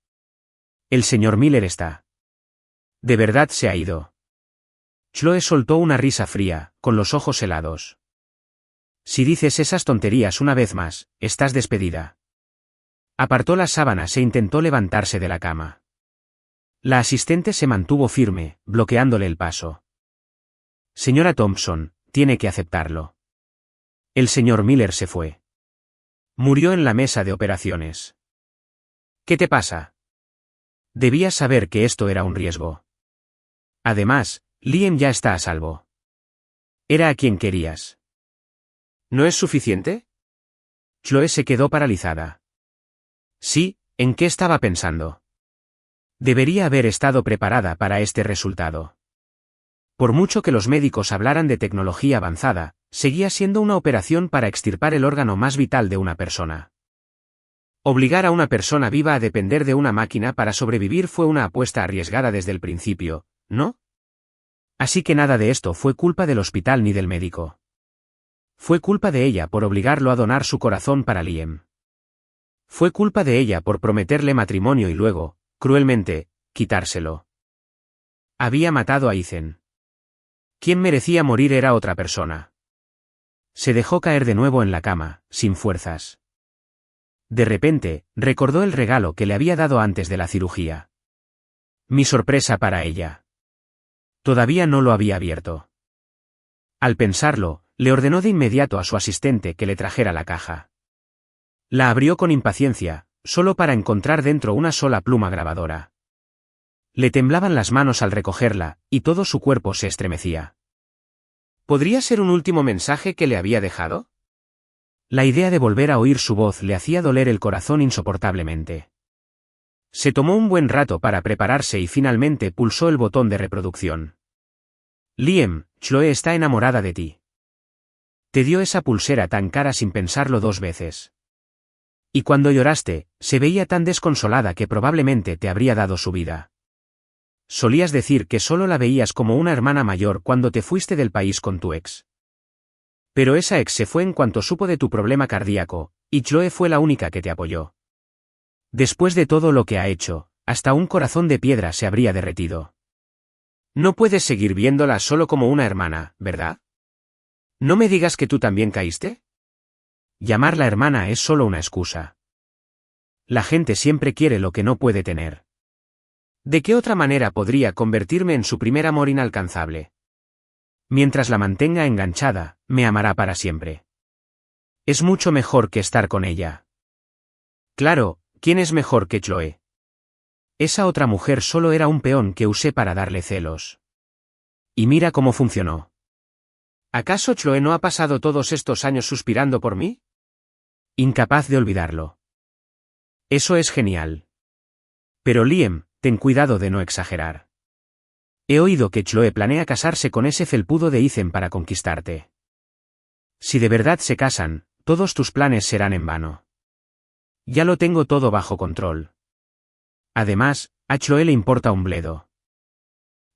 El señor Miller está. ¿De verdad se ha ido? Chloe soltó una risa fría, con los ojos helados. Si dices esas tonterías una vez más, estás despedida. Apartó las sábanas e intentó levantarse de la cama. La asistente se mantuvo firme, bloqueándole el paso. Señora Thompson, tiene que aceptarlo. El señor Miller se fue. Murió en la mesa de operaciones. ¿Qué te pasa? Debías saber que esto era un riesgo. Además, Liam ya está a salvo. Era a quien querías. ¿No es suficiente? Chloe se quedó paralizada. Sí, ¿en qué estaba pensando? Debería haber estado preparada para este resultado. Por mucho que los médicos hablaran de tecnología avanzada, seguía siendo una operación para extirpar el órgano más vital de una persona. Obligar a una persona viva a depender de una máquina para sobrevivir fue una apuesta arriesgada desde el principio, ¿no? Así que nada de esto fue culpa del hospital ni del médico. Fue culpa de ella por obligarlo a donar su corazón para Liam. Fue culpa de ella por prometerle matrimonio y luego, cruelmente, quitárselo. Había matado a Ethan. Quien merecía morir era otra persona. Se dejó caer de nuevo en la cama, sin fuerzas. De repente, recordó el regalo que le había dado antes de la cirugía. Mi sorpresa para ella. Todavía no lo había abierto. Al pensarlo, le ordenó de inmediato a su asistente que le trajera la caja. La abrió con impaciencia, solo para encontrar dentro una sola pluma grabadora. Le temblaban las manos al recogerla, y todo su cuerpo se estremecía. ¿Podría ser un último mensaje que le había dejado? La idea de volver a oír su voz le hacía doler el corazón insoportablemente. Se tomó un buen rato para prepararse y finalmente pulsó el botón de reproducción. Liam, Chloe está enamorada de ti. Te dio esa pulsera tan cara sin pensarlo 2 veces. Y cuando lloraste, se veía tan desconsolada que probablemente te habría dado su vida. Solías decir que solo la veías como una hermana mayor cuando te fuiste del país con tu ex. Pero esa ex se fue en cuanto supo de tu problema cardíaco, y Chloe fue la única que te apoyó. Después de todo lo que ha hecho, hasta un corazón de piedra se habría derretido. No puedes seguir viéndola solo como una hermana, ¿verdad? No me digas que tú también caíste. Llamarla hermana es solo una excusa. La gente siempre quiere lo que no puede tener. ¿De qué otra manera podría convertirme en su primer amor inalcanzable? Mientras la mantenga enganchada, me amará para siempre. Es mucho mejor que estar con ella. Claro, ¿quién es mejor que Chloe? Esa otra mujer solo era un peón que usé para darle celos. Y mira cómo funcionó. ¿Acaso Chloe no ha pasado todos estos años suspirando por mí? Incapaz de olvidarlo. Eso es genial. Pero Liam, ten cuidado de no exagerar. He oído que Chloe planea casarse con ese felpudo de Ethan para conquistarte. Si de verdad se casan, todos tus planes serán en vano. Ya lo tengo todo bajo control. Además, a Chloe le importa un bledo.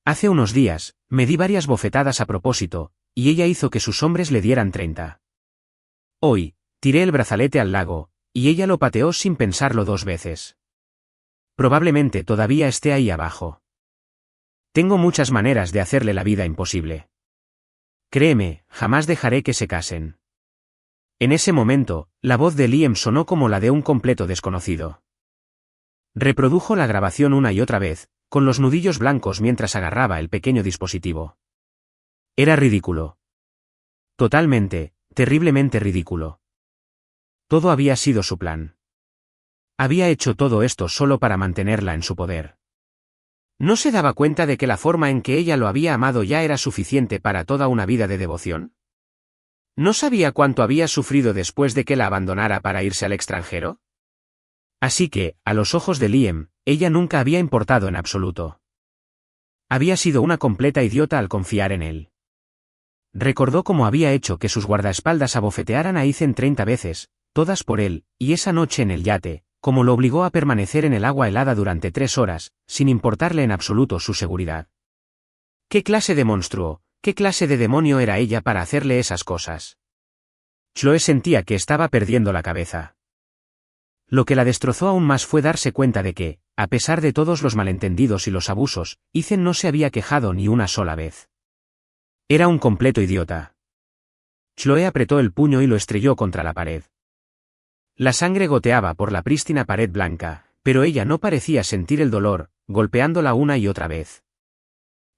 Hace unos días, me di varias bofetadas a propósito, y ella hizo que sus hombres le dieran 30. Hoy, tiré el brazalete al lago, y ella lo pateó sin pensarlo 2 veces. Probablemente todavía esté ahí abajo. Tengo muchas maneras de hacerle la vida imposible. Créeme, jamás dejaré que se casen. En ese momento, la voz de Liam sonó como la de un completo desconocido. Reprodujo la grabación una y otra vez, con los nudillos blancos mientras agarraba el pequeño dispositivo. Era ridículo. Totalmente, terriblemente ridículo. Todo había sido su plan. Había hecho todo esto solo para mantenerla en su poder. ¿No se daba cuenta de que la forma en que ella lo había amado ya era suficiente para toda una vida de devoción? ¿No sabía cuánto había sufrido después de que la abandonara para irse al extranjero? Así que, a los ojos de Liam, ella nunca había importado en absoluto. Había sido una completa idiota al confiar en él. Recordó cómo había hecho que sus guardaespaldas abofetearan a Ethan 30 veces, todas por él, y esa noche en el yate, como lo obligó a permanecer en el agua helada durante 3 horas, sin importarle en absoluto su seguridad. ¿Qué clase de monstruo, qué clase de demonio era ella para hacerle esas cosas? Chloe sentía que estaba perdiendo la cabeza. Lo que la destrozó aún más fue darse cuenta de que, a pesar de todos los malentendidos y los abusos, Ethan no se había quejado ni una sola vez. Era un completo idiota. Chloe apretó el puño y lo estrelló contra la pared. La sangre goteaba por la prístina pared blanca, pero ella no parecía sentir el dolor, golpeándola una y otra vez.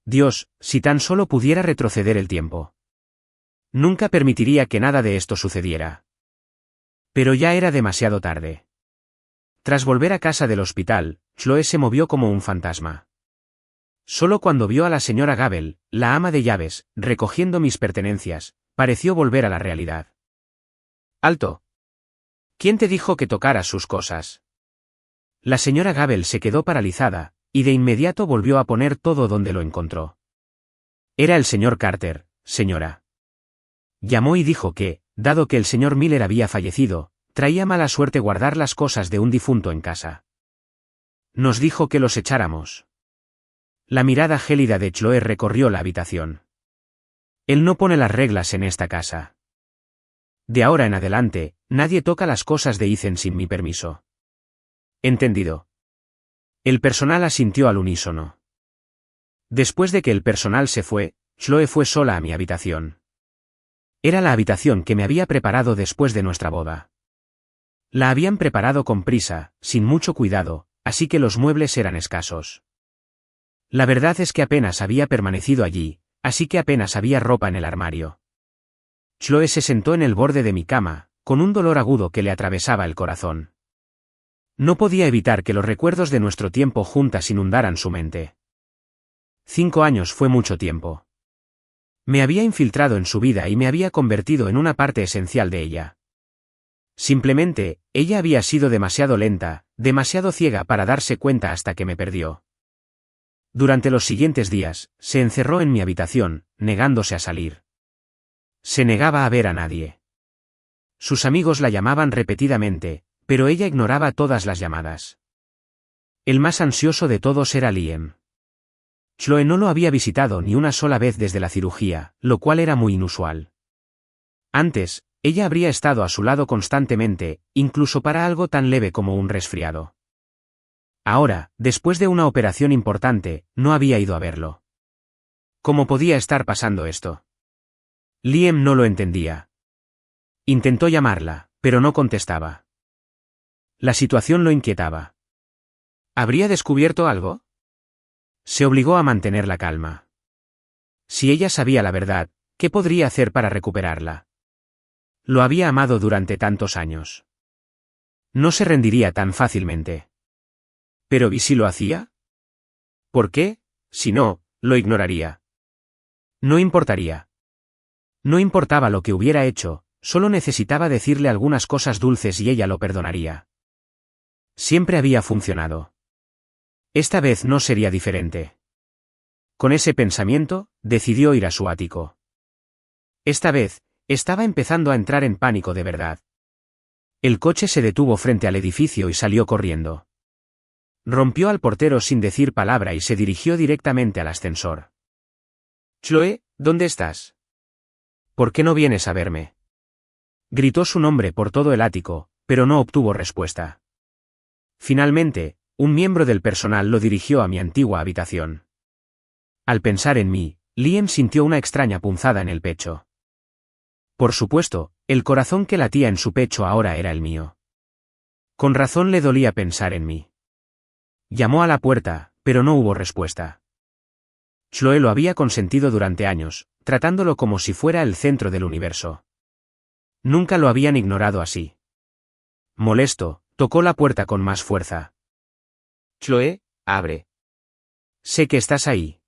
Dios, si tan solo pudiera retroceder el tiempo. Nunca permitiría que nada de esto sucediera. Pero ya era demasiado tarde. Tras volver a casa del hospital, Chloe se movió como un fantasma. Solo cuando vio a la señora Gable, la ama de llaves, recogiendo mis pertenencias, pareció volver a la realidad. ¡Alto! ¿Quién te dijo que tocaras sus cosas? La señora Gable se quedó paralizada, y de inmediato volvió a poner todo donde lo encontró. Era el señor Carter, señora. Llamó y dijo que, dado que el señor Miller había fallecido, traía mala suerte guardar las cosas de un difunto en casa. Nos dijo que los echáramos. La mirada gélida de Chloe recorrió la habitación. Él no pone las reglas en esta casa. De ahora en adelante, nadie toca las cosas de Ethan sin mi permiso. Entendido. El personal asintió al unísono. Después de que el personal se fue, Chloe fue sola a mi habitación. Era la habitación que me había preparado después de nuestra boda. La habían preparado con prisa, sin mucho cuidado, así que los muebles eran escasos. La verdad es que apenas había permanecido allí, así que apenas había ropa en el armario. Chloe se sentó en el borde de mi cama, con un dolor agudo que le atravesaba el corazón. No podía evitar que los recuerdos de nuestro tiempo juntas inundaran su mente. 5 años fue mucho tiempo. Me había infiltrado en su vida y me había convertido en una parte esencial de ella. Simplemente, ella había sido demasiado lenta, demasiado ciega para darse cuenta hasta que me perdió. Durante los siguientes días, se encerró en mi habitación, negándose a salir. Se negaba a ver a nadie. Sus amigos la llamaban repetidamente, pero ella ignoraba todas las llamadas. El más ansioso de todos era Liam. Chloe no lo había visitado ni una sola vez desde la cirugía, lo cual era muy inusual. Antes, ella habría estado a su lado constantemente, incluso para algo tan leve como un resfriado. Ahora, después de una operación importante, no había ido a verlo. ¿Cómo podía estar pasando esto? Liam no lo entendía. Intentó llamarla, pero no contestaba. La situación lo inquietaba. ¿Habría descubierto algo? Se obligó a mantener la calma. Si ella sabía la verdad, ¿qué podría hacer para recuperarla? Lo había amado durante tantos años. No se rendiría tan fácilmente. ¿Pero y si lo hacía? ¿Por qué? Si no, lo ignoraría. No importaría. No importaba lo que hubiera hecho, solo necesitaba decirle algunas cosas dulces y ella lo perdonaría. Siempre había funcionado. Esta vez no sería diferente. Con ese pensamiento, decidió ir a su ático. Esta vez, estaba empezando a entrar en pánico de verdad. El coche se detuvo frente al edificio y salió corriendo. Rompió al portero sin decir palabra y se dirigió directamente al ascensor. «Chloe, ¿dónde estás? ¿Por qué no vienes a verme?». Gritó su nombre por todo el ático, pero no obtuvo respuesta. Finalmente, un miembro del personal lo dirigió a mi antigua habitación. Al pensar en mí, Liam sintió una extraña punzada en el pecho. Por supuesto, el corazón que latía en su pecho ahora era el mío. Con razón le dolía pensar en mí. Llamó a la puerta, pero no hubo respuesta. Chloe lo había consentido durante años, tratándolo como si fuera el centro del universo. Nunca lo habían ignorado así. Molesto, tocó la puerta con más fuerza. «Chloe, abre. Sé que estás ahí.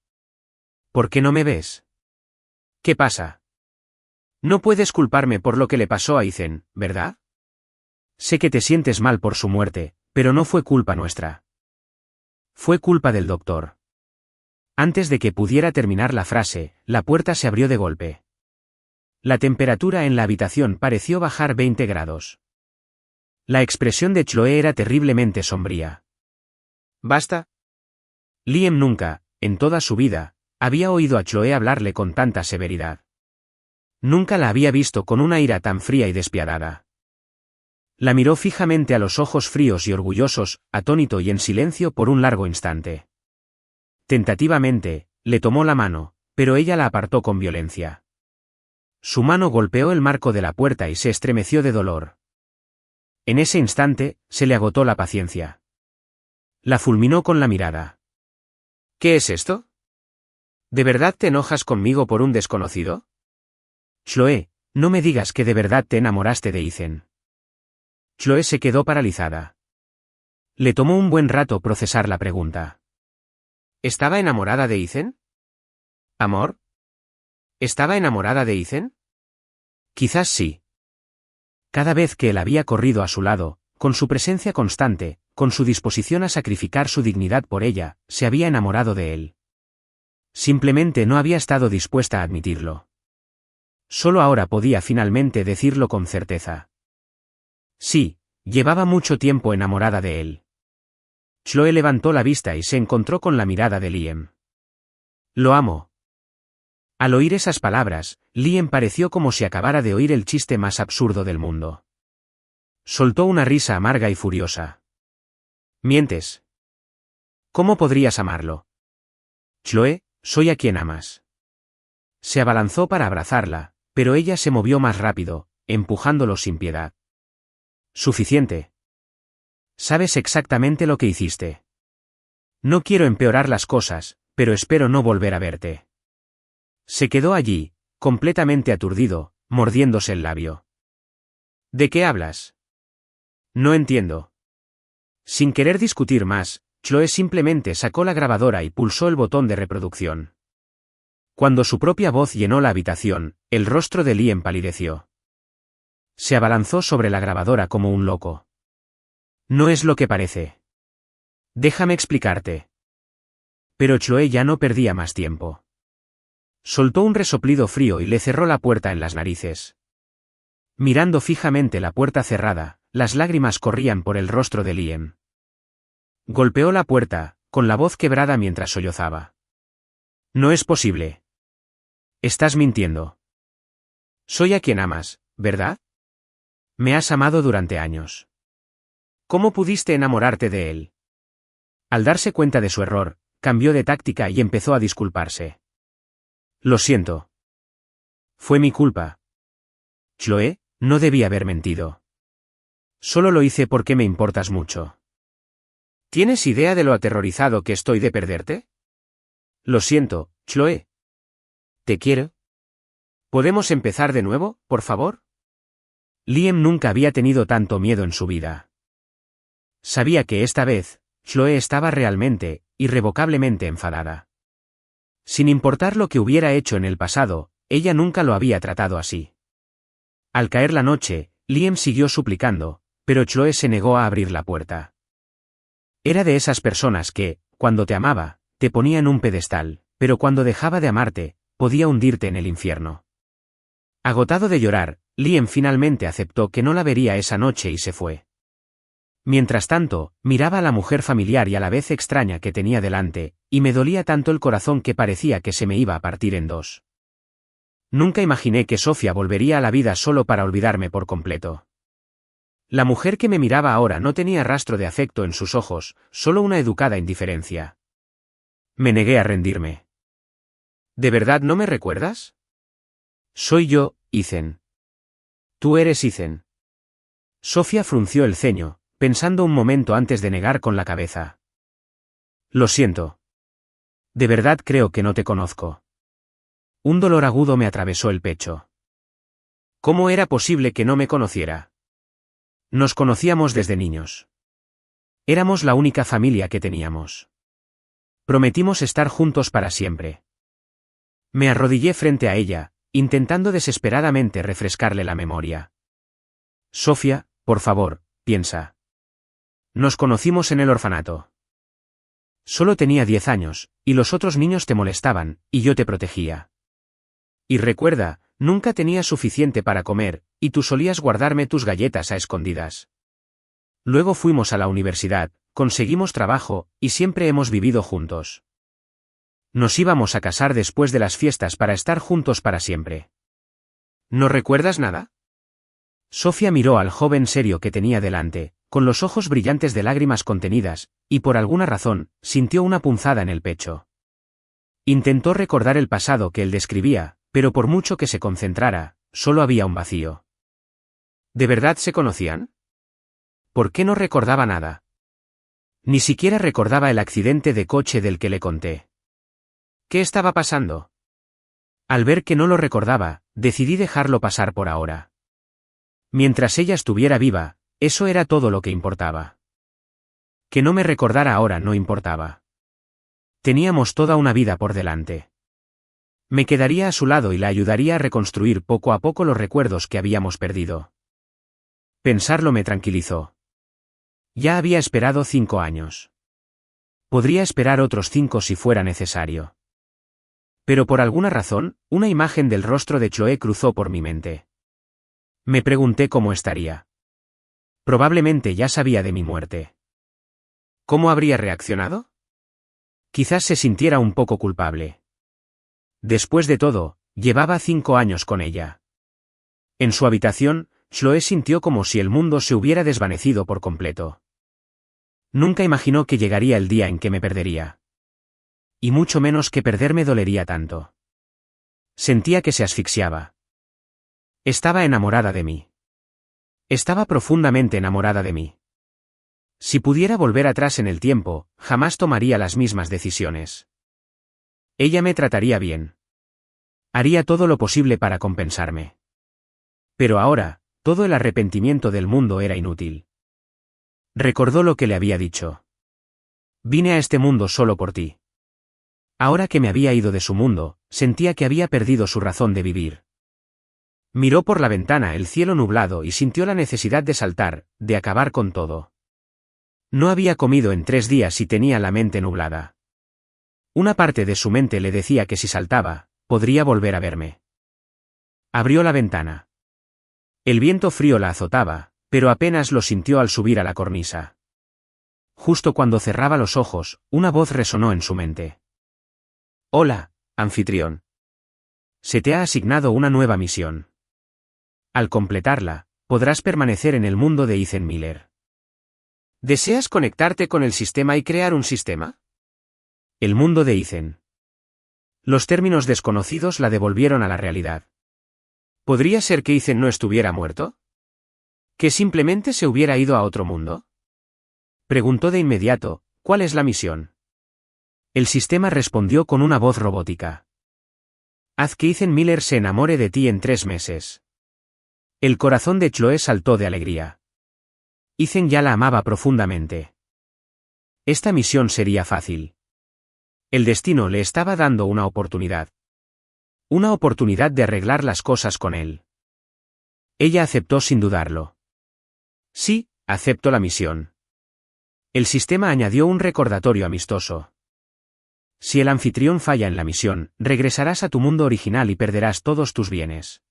¿Por qué no me ves? ¿Qué pasa? No puedes culparme por lo que le pasó a Ethan, ¿verdad? Sé que te sientes mal por su muerte, pero no fue culpa nuestra. Fue culpa del doctor». Antes de que pudiera terminar la frase, la puerta se abrió de golpe. La temperatura en la habitación pareció bajar 20 grados. La expresión de Chloe era terriblemente sombría. «¿Basta?». Liam nunca, en toda su vida, había oído a Chloe hablarle con tanta severidad. Nunca la había visto con una ira tan fría y despiadada. La miró fijamente a los ojos fríos y orgullosos, atónito y en silencio por un largo instante. Tentativamente, le tomó la mano, pero ella la apartó con violencia. Su mano golpeó el marco de la puerta y se estremeció de dolor. En ese instante, se le agotó la paciencia. La fulminó con la mirada. «¿Qué es esto? ¿De verdad te enojas conmigo por un desconocido? Chloe, no me digas que de verdad te enamoraste de Ethan». Chloe se quedó paralizada. Le tomó un buen rato procesar la pregunta. ¿Estaba enamorada de Ethan? ¿Amor? ¿Estaba enamorada de Ethan? Quizás sí. Cada vez que él había corrido a su lado, con su presencia constante, con su disposición a sacrificar su dignidad por ella, se había enamorado de él. Simplemente no había estado dispuesta a admitirlo. Solo ahora podía finalmente decirlo con certeza. Sí, llevaba mucho tiempo enamorada de él. Chloe levantó la vista y se encontró con la mirada de Liam. Lo amo. Al oír esas palabras, Liam pareció como si acabara de oír el chiste más absurdo del mundo. Soltó una risa amarga y furiosa. Mientes. ¿Cómo podrías amarlo? Chloe, soy a quien amas. Se abalanzó para abrazarla, pero ella se movió más rápido, empujándolo sin piedad. Suficiente. Sabes exactamente lo que hiciste. No quiero empeorar las cosas, pero espero no volver a verte. Se quedó allí, completamente aturdido, mordiéndose el labio. ¿De qué hablas? No entiendo. Sin querer discutir más, Chloe simplemente sacó la grabadora y pulsó el botón de reproducción. Cuando su propia voz llenó la habitación, el rostro de Liam palideció. Se abalanzó sobre la grabadora como un loco. No es lo que parece. Déjame explicarte. Pero Chloe ya no perdía más tiempo. Soltó un resoplido frío y le cerró la puerta en las narices. Mirando fijamente la puerta cerrada, las lágrimas corrían por el rostro de Liam. Golpeó la puerta, con la voz quebrada mientras sollozaba. No es posible. Estás mintiendo. Soy a quien amas, ¿verdad? Me has amado durante años. ¿Cómo pudiste enamorarte de él? Al darse cuenta de su error, cambió de táctica y empezó a disculparse. Lo siento. Fue mi culpa. Chloe, no debí haber mentido. Solo lo hice porque me importas mucho. ¿Tienes idea de lo aterrorizado que estoy de perderte? Lo siento, Chloe. ¿Te quiero? ¿Podemos empezar de nuevo, por favor? Liam nunca había tenido tanto miedo en su vida. Sabía que esta vez, Chloe estaba realmente, irrevocablemente enfadada. Sin importar lo que hubiera hecho en el pasado, ella nunca lo había tratado así. Al caer la noche, Liam siguió suplicando, pero Chloe se negó a abrir la puerta. Era de esas personas que, cuando te amaba, te ponía en un pedestal, pero cuando dejaba de amarte, podía hundirte en el infierno. Agotado de llorar, Liam finalmente aceptó que no la vería esa noche y se fue. Mientras tanto, miraba a la mujer familiar y a la vez extraña que tenía delante, y me dolía tanto el corazón que parecía que se me iba a partir en dos. Nunca imaginé que Sofía volvería a la vida solo para olvidarme por completo. La mujer que me miraba ahora no tenía rastro de afecto en sus ojos, solo una educada indiferencia. Me negué a rendirme. ¿De verdad no me recuerdas? Soy yo, Ethan. Tú eres Ethan. Sofía frunció el ceño, pensando un momento antes de negar con la cabeza. Lo siento. De verdad creo que no te conozco. Un dolor agudo me atravesó el pecho. ¿Cómo era posible que no me conociera? Nos conocíamos desde niños. Éramos la única familia que teníamos. Prometimos estar juntos para siempre. Me arrodillé frente a ella, intentando desesperadamente refrescarle la memoria. Sofía, por favor, piensa. Nos conocimos en el orfanato. Solo tenía 10 años, y los otros niños te molestaban, y yo te protegía. Y recuerda, nunca tenía suficiente para comer, y tú solías guardarme tus galletas a escondidas. Luego fuimos a la universidad, conseguimos trabajo, y siempre hemos vivido juntos. Nos íbamos a casar después de las fiestas para estar juntos para siempre. ¿No recuerdas nada? Sofía miró al joven serio que tenía delante, con los ojos brillantes de lágrimas contenidas, y por alguna razón, sintió una punzada en el pecho. Intentó recordar el pasado que él describía, pero por mucho que se concentrara, solo había un vacío. ¿De verdad se conocían? ¿Por qué no recordaba nada? Ni siquiera recordaba el accidente de coche del que le conté. ¿Qué estaba pasando? Al ver que no lo recordaba, decidí dejarlo pasar por ahora. Mientras ella estuviera viva, eso era todo lo que importaba. Que no me recordara ahora no importaba. Teníamos toda una vida por delante. Me quedaría a su lado y la ayudaría a reconstruir poco a poco los recuerdos que habíamos perdido. Pensarlo me tranquilizó. Ya había esperado 5 años. Podría esperar otros 5 si fuera necesario. Pero por alguna razón, una imagen del rostro de Chloe cruzó por mi mente. Me pregunté cómo estaría. Probablemente ya sabía de mi muerte. ¿Cómo habría reaccionado? Quizás se sintiera un poco culpable. Después de todo, llevaba 5 años con ella. En su habitación, Chloe sintió como si el mundo se hubiera desvanecido por completo. Nunca imaginó que llegaría el día en que me perdería. Y mucho menos que perderme dolería tanto. Sentía que se asfixiaba. Estaba enamorada de mí. Estaba profundamente enamorada de mí. Si pudiera volver atrás en el tiempo, jamás tomaría las mismas decisiones. Ella me trataría bien. Haría todo lo posible para compensarme. Pero ahora, todo el arrepentimiento del mundo era inútil. Recordó lo que le había dicho. Vine a este mundo solo por ti. Ahora que me había ido de su mundo, sentía que había perdido su razón de vivir. Miró por la ventana el cielo nublado y sintió la necesidad de saltar, de acabar con todo. No había comido en 3 días y tenía la mente nublada. Una parte de su mente le decía que si saltaba, podría volver a verme. Abrió la ventana. El viento frío la azotaba, pero apenas lo sintió al subir a la cornisa. Justo cuando cerraba los ojos, una voz resonó en su mente. Hola, anfitrión. Se te ha asignado una nueva misión. Al completarla, podrás permanecer en el mundo de Ethan Miller. ¿Deseas conectarte con el sistema y crear un sistema? El mundo de Ethan. Los términos desconocidos la devolvieron a la realidad. ¿Podría ser que Ethan no estuviera muerto? ¿Que simplemente se hubiera ido a otro mundo? Preguntó de inmediato, ¿cuál es la misión? El sistema respondió con una voz robótica. Haz que Ethan Miller se enamore de ti en 3 meses. El corazón de Chloe saltó de alegría. Ethan ya la amaba profundamente. Esta misión sería fácil. El destino le estaba dando una oportunidad. Una oportunidad de arreglar las cosas con él. Ella aceptó sin dudarlo. Sí, acepto la misión. El sistema añadió un recordatorio amistoso. Si el anfitrión falla en la misión, regresarás a tu mundo original y perderás todos tus bienes.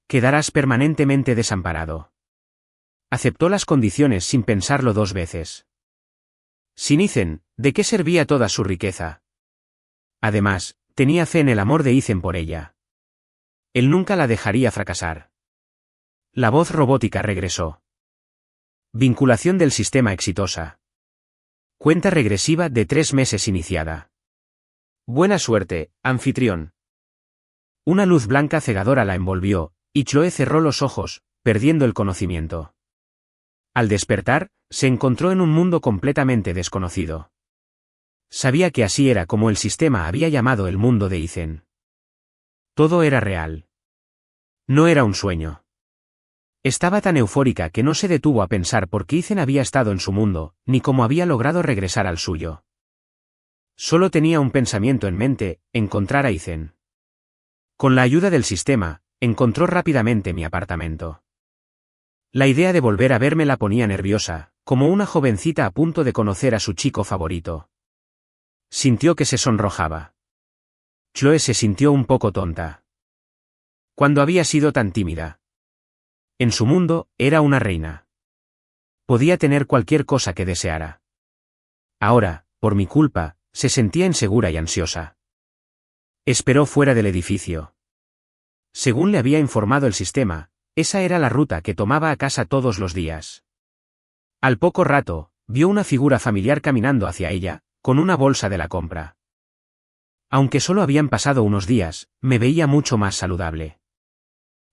Quedarás permanentemente desamparado. Aceptó las condiciones sin pensarlo 2 veces. Sin Ethan, ¿de qué servía toda su riqueza? Además, tenía fe en el amor de Ethan por ella. Él nunca la dejaría fracasar. La voz robótica regresó. Vinculación del sistema exitosa. Cuenta regresiva de 3 meses iniciada. Buena suerte, anfitrión. Una luz blanca cegadora la envolvió, y Chloe cerró los ojos, perdiendo el conocimiento. Al despertar, se encontró en un mundo completamente desconocido. Sabía que así era como el sistema había llamado el mundo de Ethan. Todo era real. No era un sueño. Estaba tan eufórica que no se detuvo a pensar por qué Ethan había estado en su mundo, ni cómo había logrado regresar al suyo. Solo tenía un pensamiento en mente: encontrar a Ethan. Con la ayuda del sistema, encontró rápidamente mi apartamento. La idea de volver a verme la ponía nerviosa, como una jovencita a punto de conocer a su chico favorito. Sintió que se sonrojaba. Chloe se sintió un poco tonta. ¿Cuándo había sido tan tímida? En su mundo, era una reina. Podía tener cualquier cosa que deseara. Ahora, por mi culpa, se sentía insegura y ansiosa. Esperó fuera del edificio. Según le había informado el sistema, esa era la ruta que tomaba a casa todos los días. Al poco rato, vio una figura familiar caminando hacia ella, con una bolsa de la compra. Aunque solo habían pasado unos días, me veía mucho más saludable.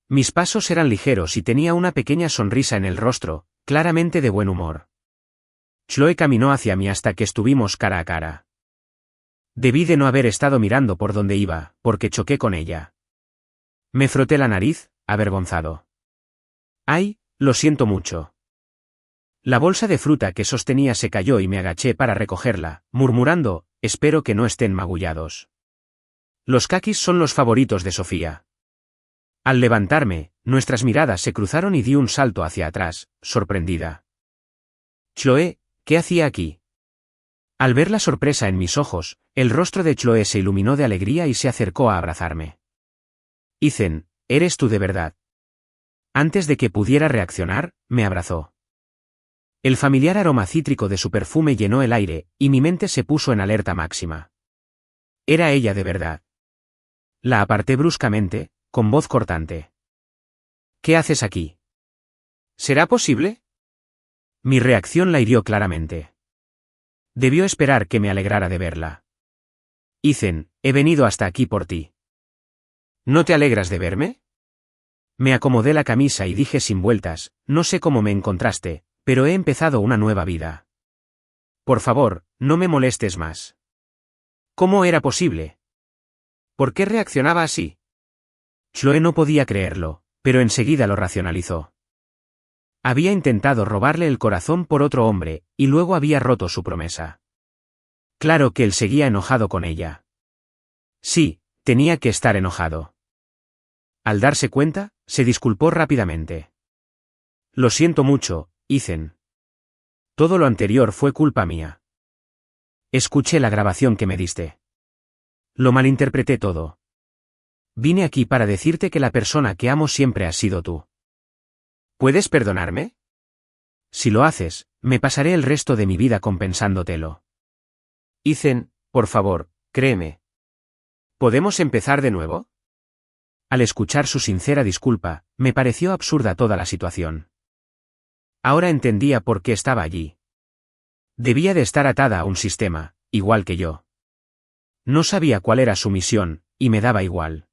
Mis pasos eran ligeros y tenía una pequeña sonrisa en el rostro, claramente de buen humor. Chloe caminó hacia mí hasta que estuvimos cara a cara. Debí de no haber estado mirando por donde iba, porque choqué con ella. Me froté la nariz, avergonzado. ¡Ay, lo siento mucho! La bolsa de fruta que sostenía se cayó y me agaché para recogerla, murmurando: espero que no estén magullados. Los kakis son los favoritos de Sofía. Al levantarme, nuestras miradas se cruzaron y di un salto hacia atrás, sorprendida. Chloe, ¿qué hacía aquí? Al ver la sorpresa en mis ojos, el rostro de Chloe se iluminó de alegría y se acercó a abrazarme. Ethan, ¿eres tú de verdad? Antes de que pudiera reaccionar, me abrazó. El familiar aroma cítrico de su perfume llenó el aire, y mi mente se puso en alerta máxima. Era ella de verdad. La aparté bruscamente, con voz cortante. ¿Qué haces aquí? ¿Será posible? Mi reacción la hirió claramente. Debió esperar que me alegrara de verla. Ethan, he venido hasta aquí por ti. ¿No te alegras de verme? Me acomodé la camisa y dije sin vueltas, no sé cómo me encontraste, pero he empezado una nueva vida. Por favor, no me molestes más. ¿Cómo era posible? ¿Por qué reaccionaba así? Chloe no podía creerlo, pero enseguida lo racionalizó. Había intentado robarle el corazón por otro hombre, y luego había roto su promesa. Claro que él seguía enojado con ella. Sí, tenía que estar enojado. Al darse cuenta, se disculpó rápidamente. Lo siento mucho, Ethan. Todo lo anterior fue culpa mía. Escuché la grabación que me diste. Lo malinterpreté todo. Vine aquí para decirte que la persona que amo siempre has sido tú. ¿Puedes perdonarme? Si lo haces, me pasaré el resto de mi vida compensándotelo. Ethan, por favor, créeme. ¿Podemos empezar de nuevo? Al escuchar su sincera disculpa, me pareció absurda toda la situación. Ahora entendía por qué estaba allí. Debía de estar atada a un sistema, igual que yo. No sabía cuál era su misión, y me daba igual.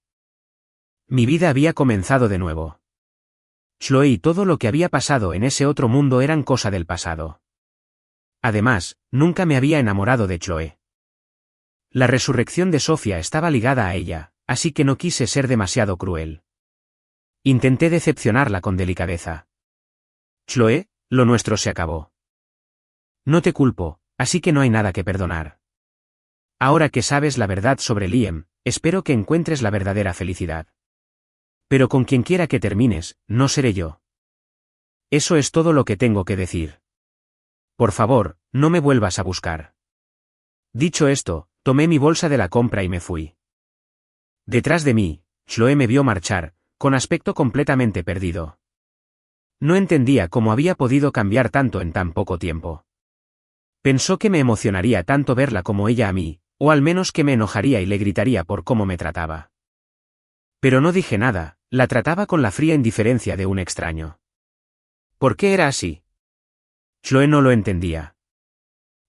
Mi vida había comenzado de nuevo. Chloe y todo lo que había pasado en ese otro mundo eran cosa del pasado. Además, nunca me había enamorado de Chloe. La resurrección de Sofía estaba ligada a ella, así que no quise ser demasiado cruel. Intenté decepcionarla con delicadeza. Chloe, lo nuestro se acabó. No te culpo, así que no hay nada que perdonar. Ahora que sabes la verdad sobre Liam, espero que encuentres la verdadera felicidad. Pero con quien quiera que termines, no seré yo. Eso es todo lo que tengo que decir. Por favor, no me vuelvas a buscar. Dicho esto, tomé mi bolsa de la compra y me fui. Detrás de mí, Chloe me vio marchar, con aspecto completamente perdido. No entendía cómo había podido cambiar tanto en tan poco tiempo. Pensó que me emocionaría tanto verla como ella a mí, o al menos que me enojaría y le gritaría por cómo me trataba. Pero no dije nada, la trataba con la fría indiferencia de un extraño. ¿Por qué era así? Chloe no lo entendía.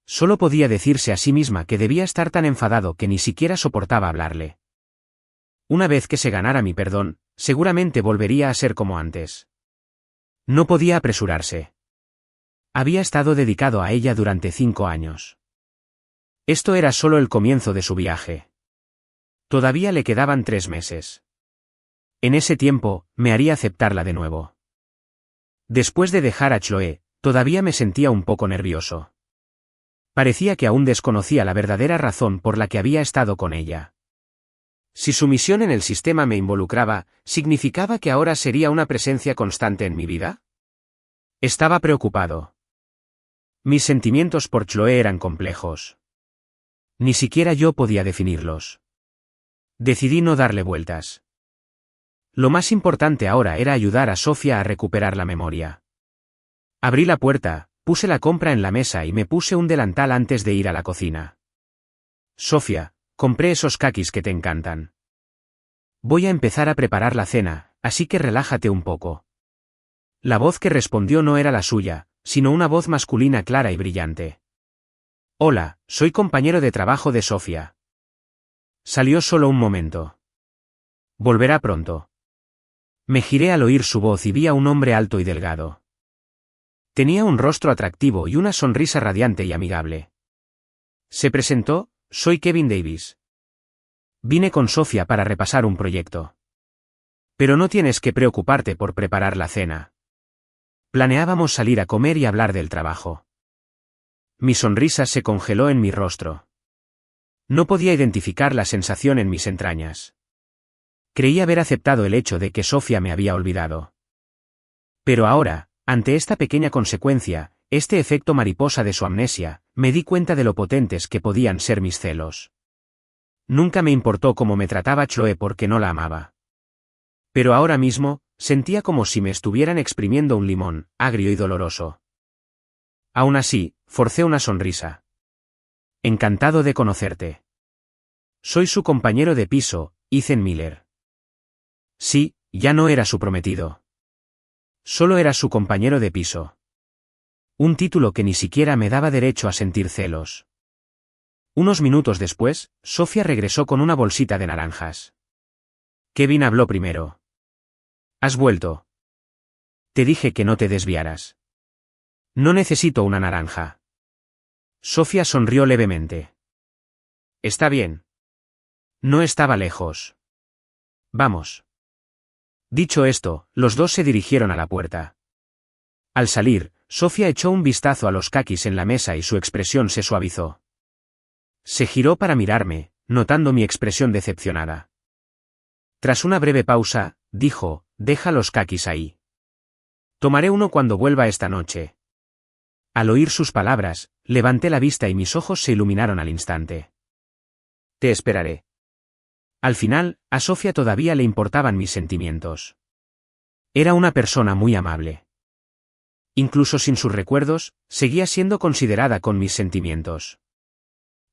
Solo podía decirse a sí misma que debía estar tan enfadado que ni siquiera soportaba hablarle. Una vez que se ganara mi perdón, seguramente volvería a ser como antes. No podía apresurarse. Había estado dedicado a ella durante 5 años. Esto era solo el comienzo de su viaje. Todavía le quedaban 3 meses. En ese tiempo, me haría aceptarla de nuevo. Después de dejar a Chloe, todavía me sentía un poco nervioso. Parecía que aún desconocía la verdadera razón por la que había estado con ella. Si su misión en el sistema me involucraba, ¿significaba que ahora sería una presencia constante en mi vida? Estaba preocupado. Mis sentimientos por Chloe eran complejos. Ni siquiera yo podía definirlos. Decidí no darle vueltas. Lo más importante ahora era ayudar a Sofía a recuperar la memoria. Abrí la puerta, puse la compra en la mesa y me puse un delantal antes de ir a la cocina. Sofía, compré esos kakis que te encantan. Voy a empezar a preparar la cena, así que relájate un poco. La voz que respondió no era la suya, sino una voz masculina clara y brillante. Hola, soy compañero de trabajo de Sofía. Salió solo un momento. Volverá pronto. Me giré al oír su voz y vi a un hombre alto y delgado. Tenía un rostro atractivo y una sonrisa radiante y amigable. Se presentó, soy Kevin Davis. Vine con Sofía para repasar un proyecto. Pero no tienes que preocuparte por preparar la cena. Planeábamos salir a comer y hablar del trabajo. Mi sonrisa se congeló en mi rostro. No podía identificar la sensación en mis entrañas. Creí haber aceptado el hecho de que Sofía me había olvidado. Pero ahora, ante esta pequeña consecuencia, este efecto mariposa de su amnesia, me di cuenta de lo potentes que podían ser mis celos. Nunca me importó cómo me trataba Chloe porque no la amaba. Pero ahora mismo, sentía como si me estuvieran exprimiendo un limón, agrio y doloroso. Aún así, forcé una sonrisa. Encantado de conocerte. Soy su compañero de piso, Ethan Miller. Sí, ya no era su prometido. Solo era su compañero de piso. Un título que ni siquiera me daba derecho a sentir celos. Unos minutos después, Sofía regresó con una bolsita de naranjas. Kevin habló primero. ¿Has vuelto? Te dije que no te desviaras. No necesito una naranja. Sofía sonrió levemente. Está bien. No estaba lejos. Vamos. Dicho esto, los dos se dirigieron a la puerta. Al salir, Sofía echó un vistazo a los kakis en la mesa y su expresión se suavizó. Se giró para mirarme, notando mi expresión decepcionada. Tras una breve pausa, dijo, deja los kakis ahí. Tomaré uno cuando vuelva esta noche. Al oír sus palabras, levanté la vista y mis ojos se iluminaron al instante. Te esperaré. Al final, a Sofía todavía le importaban mis sentimientos. Era una persona muy amable. Incluso sin sus recuerdos, seguía siendo considerada con mis sentimientos.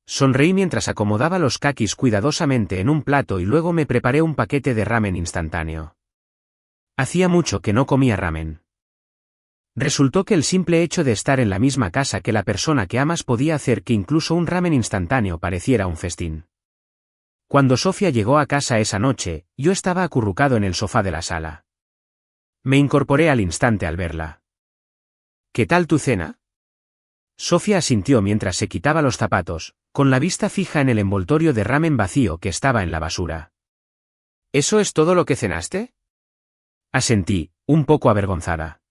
Sonreí mientras acomodaba los kakis cuidadosamente en un plato y luego me preparé un paquete de ramen instantáneo. Hacía mucho que no comía ramen. Resultó que el simple hecho de estar en la misma casa que la persona que amas podía hacer que incluso un ramen instantáneo pareciera un festín. Cuando Sofía llegó a casa esa noche, yo estaba acurrucado en el sofá de la sala. Me incorporé al instante al verla. ¿Qué tal tu cena? Sofía asintió mientras se quitaba los zapatos, con la vista fija en el envoltorio de ramen vacío que estaba en la basura. ¿Eso es todo lo que cenaste? Asentí, un poco avergonzada.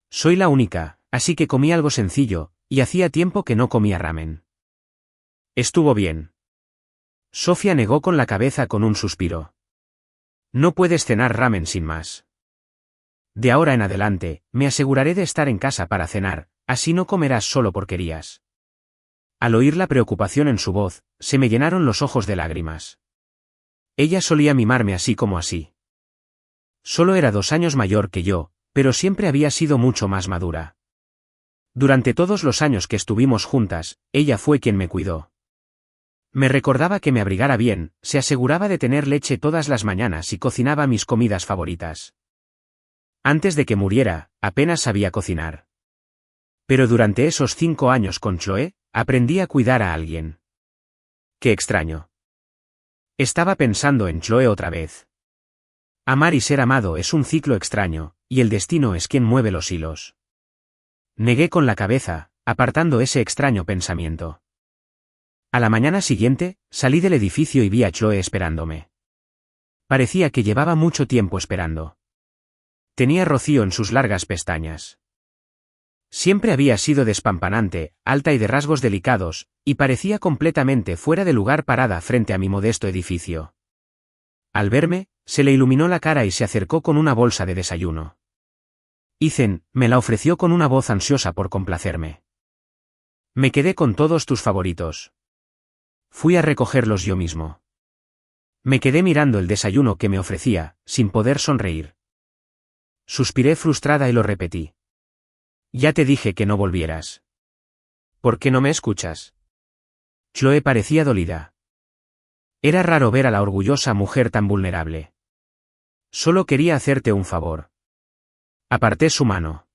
Soy la única, así que comí algo sencillo, y hacía tiempo que no comía ramen. Estuvo bien. Sofía negó con la cabeza con un suspiro. No puedes cenar ramen sin más. De ahora en adelante, me aseguraré de estar en casa para cenar, así no comerás solo porquerías. Al oír la preocupación en su voz, se me llenaron los ojos de lágrimas. Ella solía mimarme así como así. Solo era 2 años mayor que yo, pero siempre había sido mucho más madura. Durante todos los años que estuvimos juntas, ella fue quien me cuidó. Me recordaba que me abrigara bien, se aseguraba de tener leche todas las mañanas y cocinaba mis comidas favoritas. Antes de que muriera, apenas sabía cocinar. Pero durante esos 5 años con Chloe, aprendí a cuidar a alguien. Qué extraño. Estaba pensando en Chloe otra vez. Amar y ser amado es un ciclo extraño, y el destino es quien mueve los hilos. Negué con la cabeza, apartando ese extraño pensamiento. A la mañana siguiente, salí del edificio y vi a Chloe esperándome. Parecía que llevaba mucho tiempo esperando. Tenía rocío en sus largas pestañas. Siempre había sido despampanante, alta y de rasgos delicados, y parecía completamente fuera de lugar parada frente a mi modesto edificio. Al verme, se le iluminó la cara y se acercó con una bolsa de desayuno. Ethan, me la ofreció con una voz ansiosa por complacerme. Me quedé con todos tus favoritos. Fui a recogerlos yo mismo. Me quedé mirando el desayuno que me ofrecía, sin poder sonreír. Suspiré frustrada y lo repetí. Ya te dije que no volvieras. ¿Por qué no me escuchas? Chloe parecía dolida. Era raro ver a la orgullosa mujer tan vulnerable. Solo quería hacerte un favor. Aparté su mano.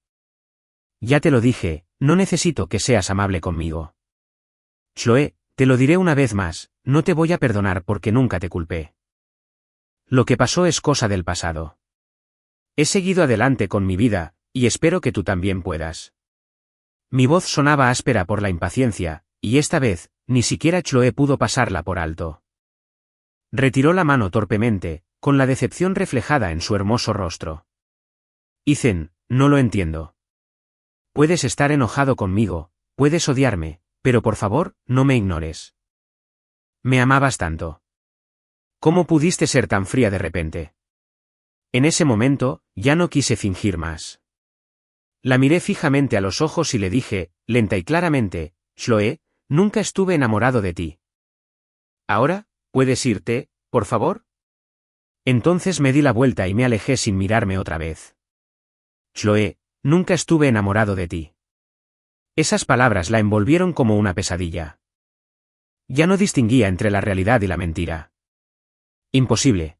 Ya te lo dije, no necesito que seas amable conmigo. Chloe, te lo diré una vez más, no te voy a perdonar porque nunca te culpé. Lo que pasó es cosa del pasado. He seguido adelante con mi vida, y espero que tú también puedas. Mi voz sonaba áspera por la impaciencia, y esta vez, ni siquiera Chloe pudo pasarla por alto. Retiró la mano torpemente, con la decepción reflejada en su hermoso rostro. Ethan, no lo entiendo. Puedes estar enojado conmigo, puedes odiarme, pero por favor, no me ignores. Me amabas tanto. ¿Cómo pudiste ser tan fría de repente? En ese momento, ya no quise fingir más. La miré fijamente a los ojos y le dije, lenta y claramente, Chloe, nunca estuve enamorado de ti. ¿Ahora, puedes irte, por favor? Entonces me di la vuelta y me alejé sin mirarme otra vez. Chloe, nunca estuve enamorado de ti. Esas palabras la envolvieron como una pesadilla. Ya no distinguía entre la realidad y la mentira. Imposible.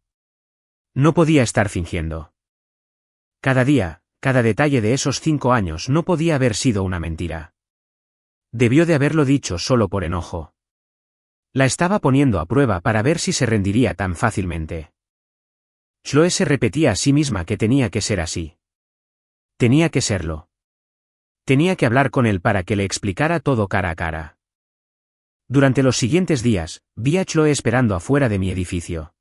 No podía estar fingiendo. Cada día, cada detalle de esos 5 años no podía haber sido una mentira. Debió de haberlo dicho solo por enojo. La estaba poniendo a prueba para ver si se rendiría tan fácilmente. Chloe se repetía a sí misma que tenía que ser así. Tenía que serlo. Tenía que hablar con él para que le explicara todo cara a cara. Durante los siguientes días, vi a Chloe esperando afuera de mi edificio.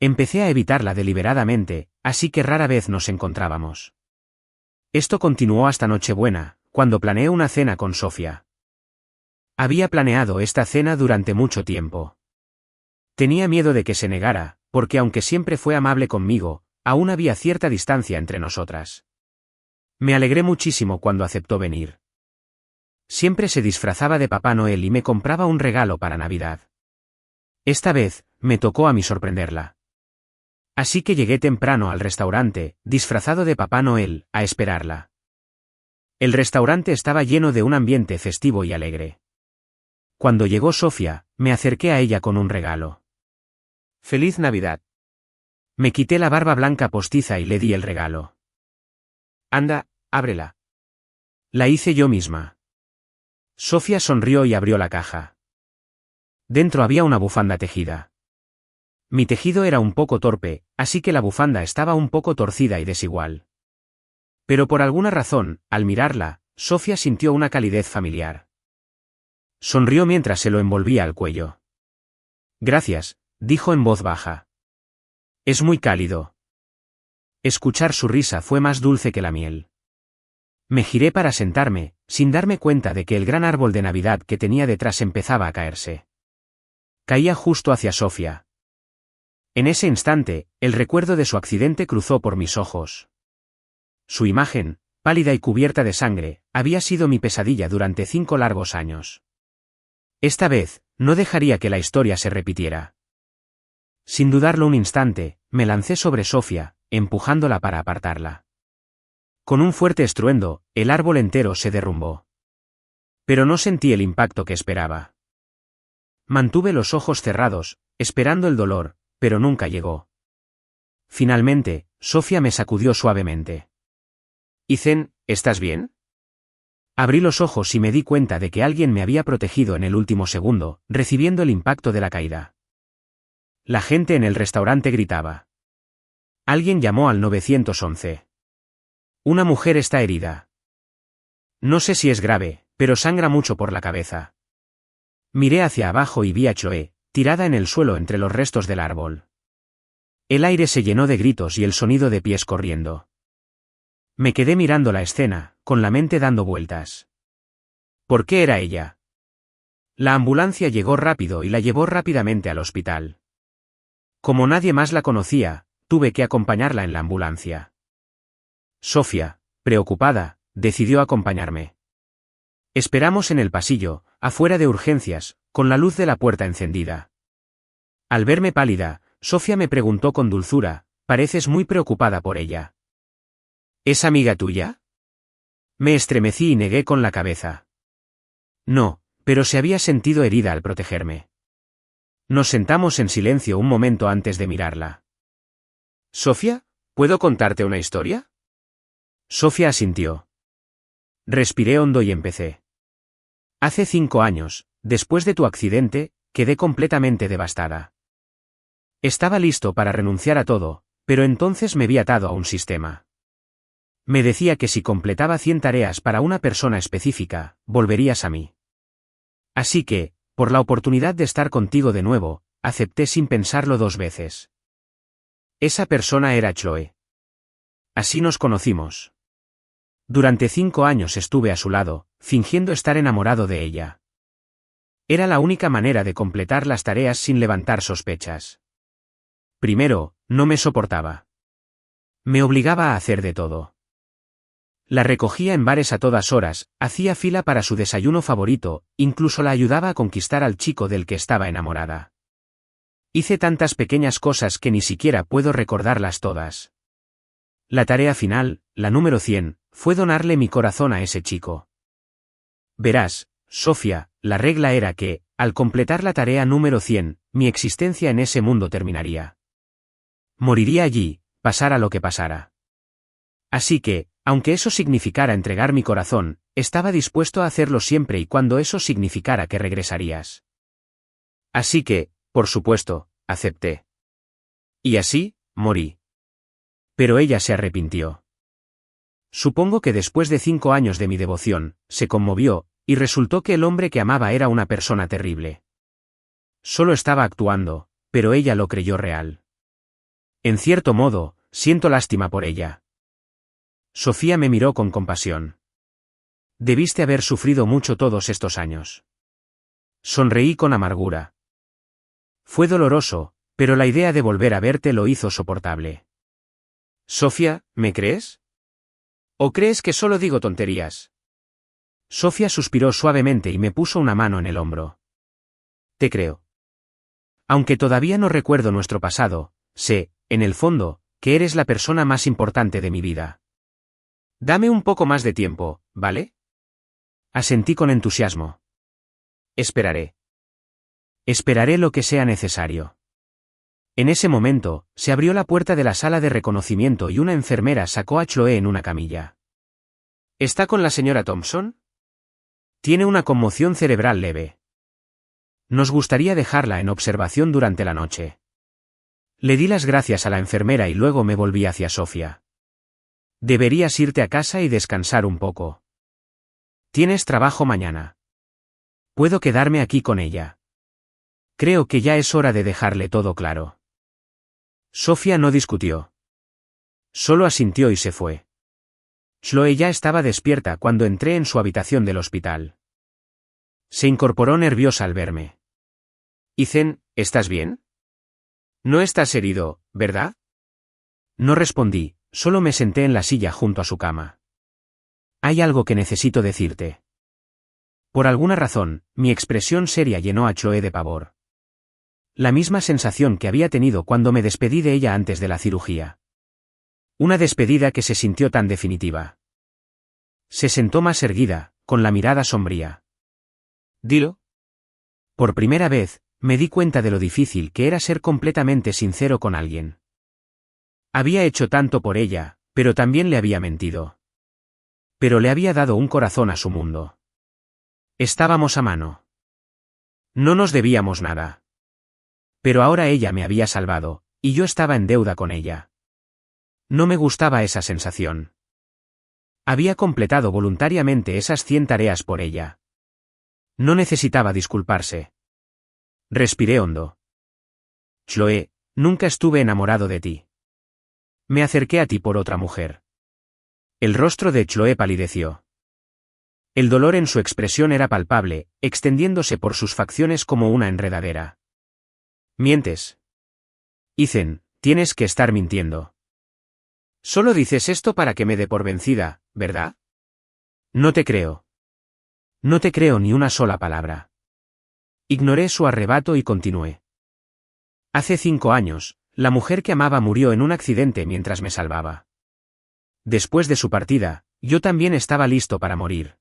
Empecé a evitarla deliberadamente, así que rara vez nos encontrábamos. Esto continuó hasta Nochebuena, cuando planeé una cena con Sofía. Había planeado esta cena durante mucho tiempo. Tenía miedo de que se negara, porque aunque siempre fue amable conmigo, aún había cierta distancia entre nosotras. Me alegré muchísimo cuando aceptó venir. Siempre se disfrazaba de Papá Noel y me compraba un regalo para Navidad. Esta vez, me tocó a mí sorprenderla. Así que llegué temprano al restaurante, disfrazado de Papá Noel, a esperarla. El restaurante estaba lleno de un ambiente festivo y alegre. Cuando llegó Sofía, me acerqué a ella con un regalo. ¡Feliz Navidad! Me quité la barba blanca postiza y le di el regalo. Anda, ábrela. La hice yo misma. Sofía sonrió y abrió la caja. Dentro había una bufanda tejida. Mi tejido era un poco torpe, así que la bufanda estaba un poco torcida y desigual. Pero por alguna razón, al mirarla, Sofía sintió una calidez familiar. Sonrió mientras se lo envolvía al cuello. Gracias, dijo en voz baja. Es muy cálido. Escuchar su risa fue más dulce que la miel. Me giré para sentarme, sin darme cuenta de que el gran árbol de Navidad que tenía detrás empezaba a caerse. Caía justo hacia Sofía. En ese instante, el recuerdo de su accidente cruzó por mis ojos. Su imagen, pálida y cubierta de sangre, había sido mi pesadilla durante 5 largos años. Esta vez, no dejaría que la historia se repitiera. Sin dudarlo un instante, me lancé sobre Sofía, empujándola para apartarla. Con un fuerte estruendo, el árbol entero se derrumbó. Pero no sentí el impacto que esperaba. Mantuve los ojos cerrados, esperando el dolor, pero nunca llegó. Finalmente, Sofía me sacudió suavemente. Ethan, ¿estás bien? Abrí los ojos y me di cuenta de que alguien me había protegido en el último segundo, recibiendo el impacto de la caída. La gente en el restaurante gritaba. Alguien llamó al 911. Una mujer está herida. No sé si es grave, pero sangra mucho por la cabeza. Miré hacia abajo y vi a Chloe, tirada en el suelo entre los restos del árbol. El aire se llenó de gritos y el sonido de pies corriendo. Me quedé mirando la escena, con la mente dando vueltas. ¿Por qué era ella? La ambulancia llegó rápido y la llevó rápidamente al hospital. Como nadie más la conocía, tuve que acompañarla en la ambulancia. Sofía, preocupada, decidió acompañarme. Esperamos en el pasillo, afuera de urgencias, con la luz de la puerta encendida. Al verme pálida, Sofía me preguntó con dulzura, pareces muy preocupada por ella. ¿Es amiga tuya? Me estremecí y negué con la cabeza. No, pero se había sentido herida al protegerme. Nos sentamos en silencio un momento antes de mirarla. Sofía, ¿puedo contarte una historia? Sofía asintió. Respiré hondo y empecé. Hace 5 años, después de tu accidente, quedé completamente devastada. Estaba listo para renunciar a todo, pero entonces me vi atado a un sistema. Me decía que si completaba 100 tareas para una persona específica, volverías a mí. Así que, por la oportunidad de estar contigo de nuevo, acepté sin pensarlo 2 veces. Esa persona era Chloe. Así nos conocimos. Durante 5 años estuve a su lado, fingiendo estar enamorado de ella. Era la única manera de completar las tareas sin levantar sospechas. Primero, no me soportaba. Me obligaba a hacer de todo. La recogía en bares a todas horas, hacía fila para su desayuno favorito, incluso la ayudaba a conquistar al chico del que estaba enamorada. Hice tantas pequeñas cosas que ni siquiera puedo recordarlas todas. La tarea final, la número 100, fue donarle mi corazón a ese chico. Verás, Sofía, la regla era que, al completar la tarea número 100, mi existencia en ese mundo terminaría. Moriría allí, pasara lo que pasara. Así que, aunque eso significara entregar mi corazón, estaba dispuesto a hacerlo siempre y cuando eso significara que regresarías. Así que, por supuesto, acepté. Y así, morí. Pero ella se arrepintió. Supongo que después de 5 años de mi devoción, se conmovió, y resultó que el hombre que amaba era una persona terrible. Solo estaba actuando, pero ella lo creyó real. En cierto modo, siento lástima por ella. Sofía me miró con compasión. Debiste haber sufrido mucho todos estos años. Sonreí con amargura. Fue doloroso, pero la idea de volver a verte lo hizo soportable. Sofía, ¿me crees? ¿O crees que solo digo tonterías? Sofía suspiró suavemente y me puso una mano en el hombro. Te creo. Aunque todavía no recuerdo nuestro pasado, sé, en el fondo, que eres la persona más importante de mi vida. Dame un poco más de tiempo, ¿vale? Asentí con entusiasmo. Esperaré. Esperaré lo que sea necesario. En ese momento, se abrió la puerta de la sala de reconocimiento y una enfermera sacó a Chloe en una camilla. ¿Está con la señora Thompson? Tiene una conmoción cerebral leve. Nos gustaría dejarla en observación durante la noche. Le di las gracias a la enfermera y luego me volví hacia Sofía. Deberías irte a casa y descansar un poco. Tienes trabajo mañana. Puedo quedarme aquí con ella. Creo que ya es hora de dejarle todo claro. Sofía no discutió. Solo asintió y se fue. Chloe ya estaba despierta cuando entré en su habitación del hospital. Se incorporó nerviosa al verme. Ethan, ¿estás bien? No estás herido, ¿verdad? No respondí, solo me senté en la silla junto a su cama. Hay algo que necesito decirte. Por alguna razón, mi expresión seria llenó a Chloe de pavor. La misma sensación que había tenido cuando me despedí de ella antes de la cirugía. Una despedida que se sintió tan definitiva. Se sentó más erguida, con la mirada sombría. Dilo. Por primera vez, me di cuenta de lo difícil que era ser completamente sincero con alguien. Había hecho tanto por ella, pero también le había mentido. Pero le había dado un corazón a su mundo. Estábamos a mano. No nos debíamos nada. Pero ahora ella me había salvado, y yo estaba en deuda con ella. No me gustaba esa sensación. Había completado voluntariamente esas 100 tareas por ella. No necesitaba disculparse. Respiré hondo. Chloe, nunca estuve enamorado de ti. Me acerqué a ti por otra mujer. El rostro de Chloe palideció. El dolor en su expresión era palpable, extendiéndose por sus facciones como una enredadera. Mientes. Ethan, tienes que estar mintiendo. Solo dices esto para que me dé por vencida, ¿verdad? No te creo. No te creo ni una sola palabra. Ignoré su arrebato y continué. Hace 5 años, la mujer que amaba murió en un accidente mientras me salvaba. Después de su partida, yo también estaba listo para morir.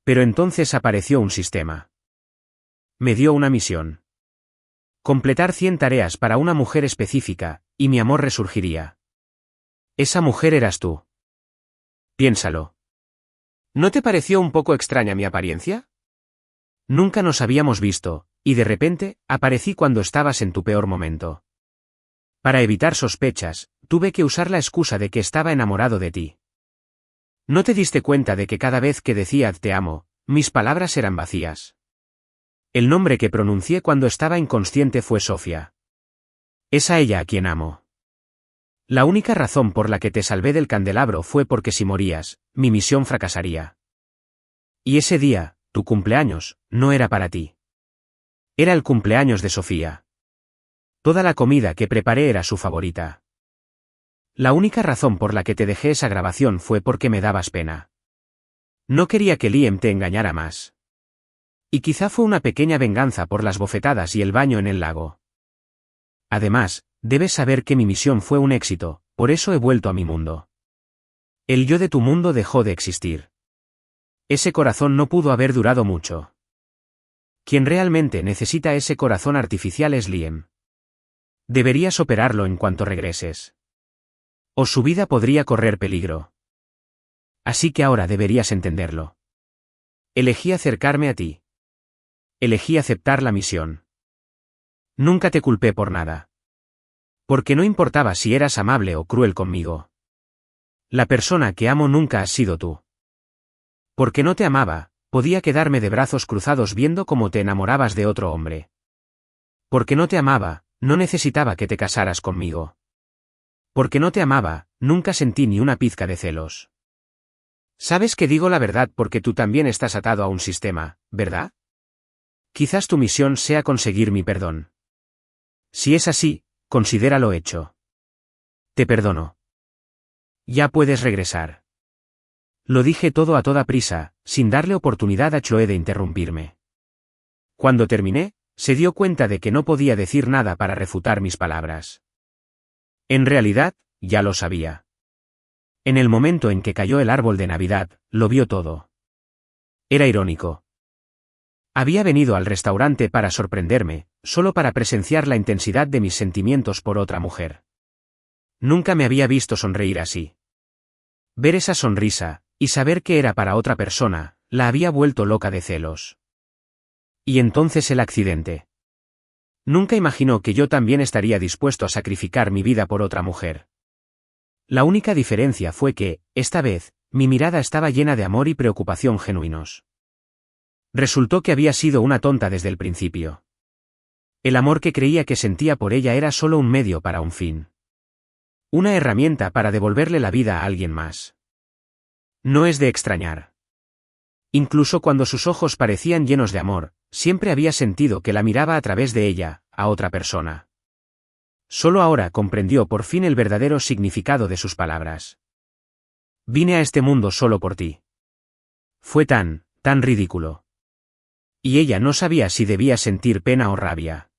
Pero entonces apareció un sistema. Me dio una misión. Completar 100 tareas para una mujer específica, y mi amor resurgiría. Esa mujer eras tú. Piénsalo. ¿No te pareció un poco extraña mi apariencia? Nunca nos habíamos visto, y de repente, aparecí cuando estabas en tu peor momento. Para evitar sospechas, tuve que usar la excusa de que estaba enamorado de ti. ¿No te diste cuenta de que cada vez que decía te amo, mis palabras eran vacías? El nombre que pronuncié cuando estaba inconsciente fue Sofía. Es a ella a quien amo. La única razón por la que te salvé del candelabro fue porque si morías, mi misión fracasaría. Y ese día, tu cumpleaños, no era para ti. Era el cumpleaños de Sofía. Toda la comida que preparé era su favorita. La única razón por la que te dejé esa grabación fue porque me dabas pena. No quería que Liam te engañara más. Y quizá fue una pequeña venganza por las bofetadas y el baño en el lago. Además, debes saber que mi misión fue un éxito, por eso he vuelto a mi mundo. El yo de tu mundo dejó de existir. Ese corazón no pudo haber durado mucho. Quien realmente necesita ese corazón artificial es Liam. Deberías operarlo en cuanto regreses. O su vida podría correr peligro. Así que ahora deberías entenderlo. Elegí acercarme a ti. Elegí aceptar la misión. Nunca te culpé por nada. Porque no importaba si eras amable o cruel conmigo. La persona que amo nunca has sido tú. Porque no te amaba, podía quedarme de brazos cruzados viendo cómo te enamorabas de otro hombre. Porque no te amaba, no necesitaba que te casaras conmigo. Porque no te amaba, nunca sentí ni una pizca de celos. Sabes que digo la verdad porque tú también estás atado a un sistema, ¿verdad? Quizás tu misión sea conseguir mi perdón. Si es así, considéralo hecho. Te perdono. Ya puedes regresar. Lo dije todo a toda prisa, sin darle oportunidad a Chloe de interrumpirme. Cuando terminé, se dio cuenta de que no podía decir nada para refutar mis palabras. En realidad, ya lo sabía. En el momento en que cayó el árbol de Navidad, lo vio todo. Era irónico. Había venido al restaurante para sorprenderme, solo para presenciar la intensidad de mis sentimientos por otra mujer. Nunca me había visto sonreír así. Ver esa sonrisa, y saber que era para otra persona, la había vuelto loca de celos. Y entonces el accidente. Nunca imaginó que yo también estaría dispuesto a sacrificar mi vida por otra mujer. La única diferencia fue que, esta vez, mi mirada estaba llena de amor y preocupación genuinos. Resultó que había sido una tonta desde el principio. El amor que creía que sentía por ella era solo un medio para un fin. Una herramienta para devolverle la vida a alguien más. No es de extrañar. Incluso cuando sus ojos parecían llenos de amor, siempre había sentido que la miraba a través de ella, a otra persona. Solo ahora comprendió por fin el verdadero significado de sus palabras. Vine a este mundo solo por ti. Fue tan ridículo. Y ella no sabía si debía sentir pena o rabia.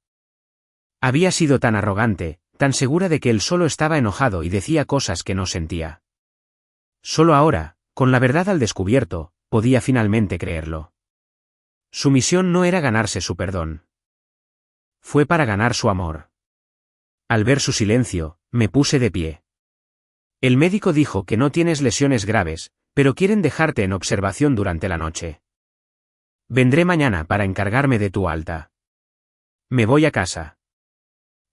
Había sido tan arrogante, tan segura de que él solo estaba enojado y decía cosas que no sentía. Solo ahora, con la verdad al descubierto, podía finalmente creerlo. Su misión no era ganarse su perdón. Fue para ganar su amor. Al ver su silencio, me puse de pie. El médico dijo que no tienes lesiones graves, pero quieren dejarte en observación durante la noche. Vendré mañana para encargarme de tu alta. Me voy a casa.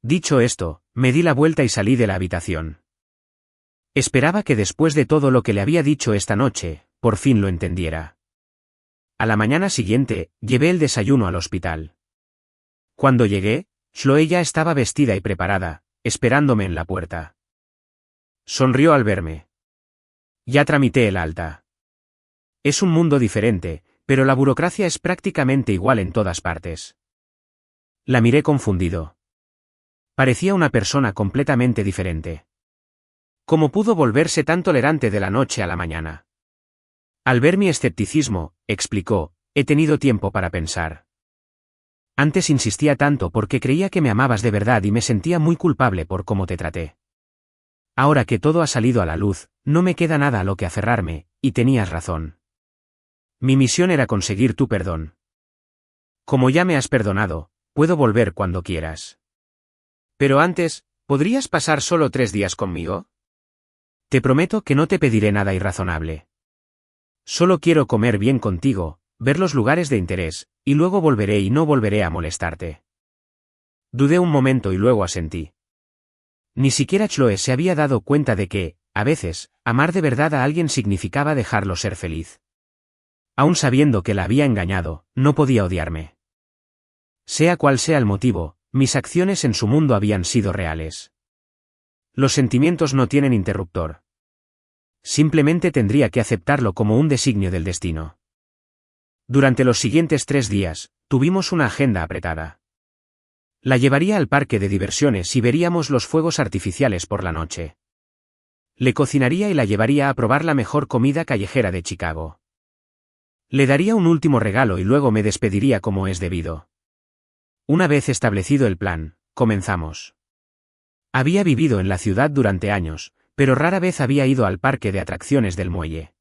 Dicho esto, me di la vuelta y salí de la habitación. Esperaba que después de todo lo que le había dicho esta noche, por fin lo entendiera. A la mañana siguiente, llevé el desayuno al hospital. Cuando llegué, Chloe ya estaba vestida y preparada, esperándome en la puerta. Sonrió al verme. Ya tramité el alta. Es un mundo diferente, pero la burocracia es prácticamente igual en todas partes. La miré confundido. Parecía una persona completamente diferente. ¿Cómo pudo volverse tan tolerante de la noche a la mañana? Al ver mi escepticismo, explicó, he tenido tiempo para pensar. Antes insistía tanto porque creía que me amabas de verdad y me sentía muy culpable por cómo te traté. Ahora que todo ha salido a la luz, no me queda nada a lo que aferrarme, y tenías razón. Mi misión era conseguir tu perdón. Como ya me has perdonado, puedo volver cuando quieras. Pero antes, ¿podrías pasar solo 3 días conmigo? Te prometo que no te pediré nada irrazonable. Solo quiero comer bien contigo, ver los lugares de interés, y luego volveré y no volveré a molestarte. Dudé un momento y luego asentí. Ni siquiera Chloe se había dado cuenta de que, a veces, amar de verdad a alguien significaba dejarlo ser feliz. Aun sabiendo que la había engañado, no podía odiarme. Sea cual sea el motivo, mis acciones en su mundo habían sido reales. Los sentimientos no tienen interruptor. Simplemente tendría que aceptarlo como un designio del destino. Durante los siguientes 3 días, tuvimos una agenda apretada. La llevaría al parque de diversiones y veríamos los fuegos artificiales por la noche. Le cocinaría y la llevaría a probar la mejor comida callejera de Chicago. Le daría un último regalo y luego me despediría como es debido. Una vez establecido el plan, comenzamos. Había vivido en la ciudad durante años, pero rara vez había ido al parque de atracciones del muelle.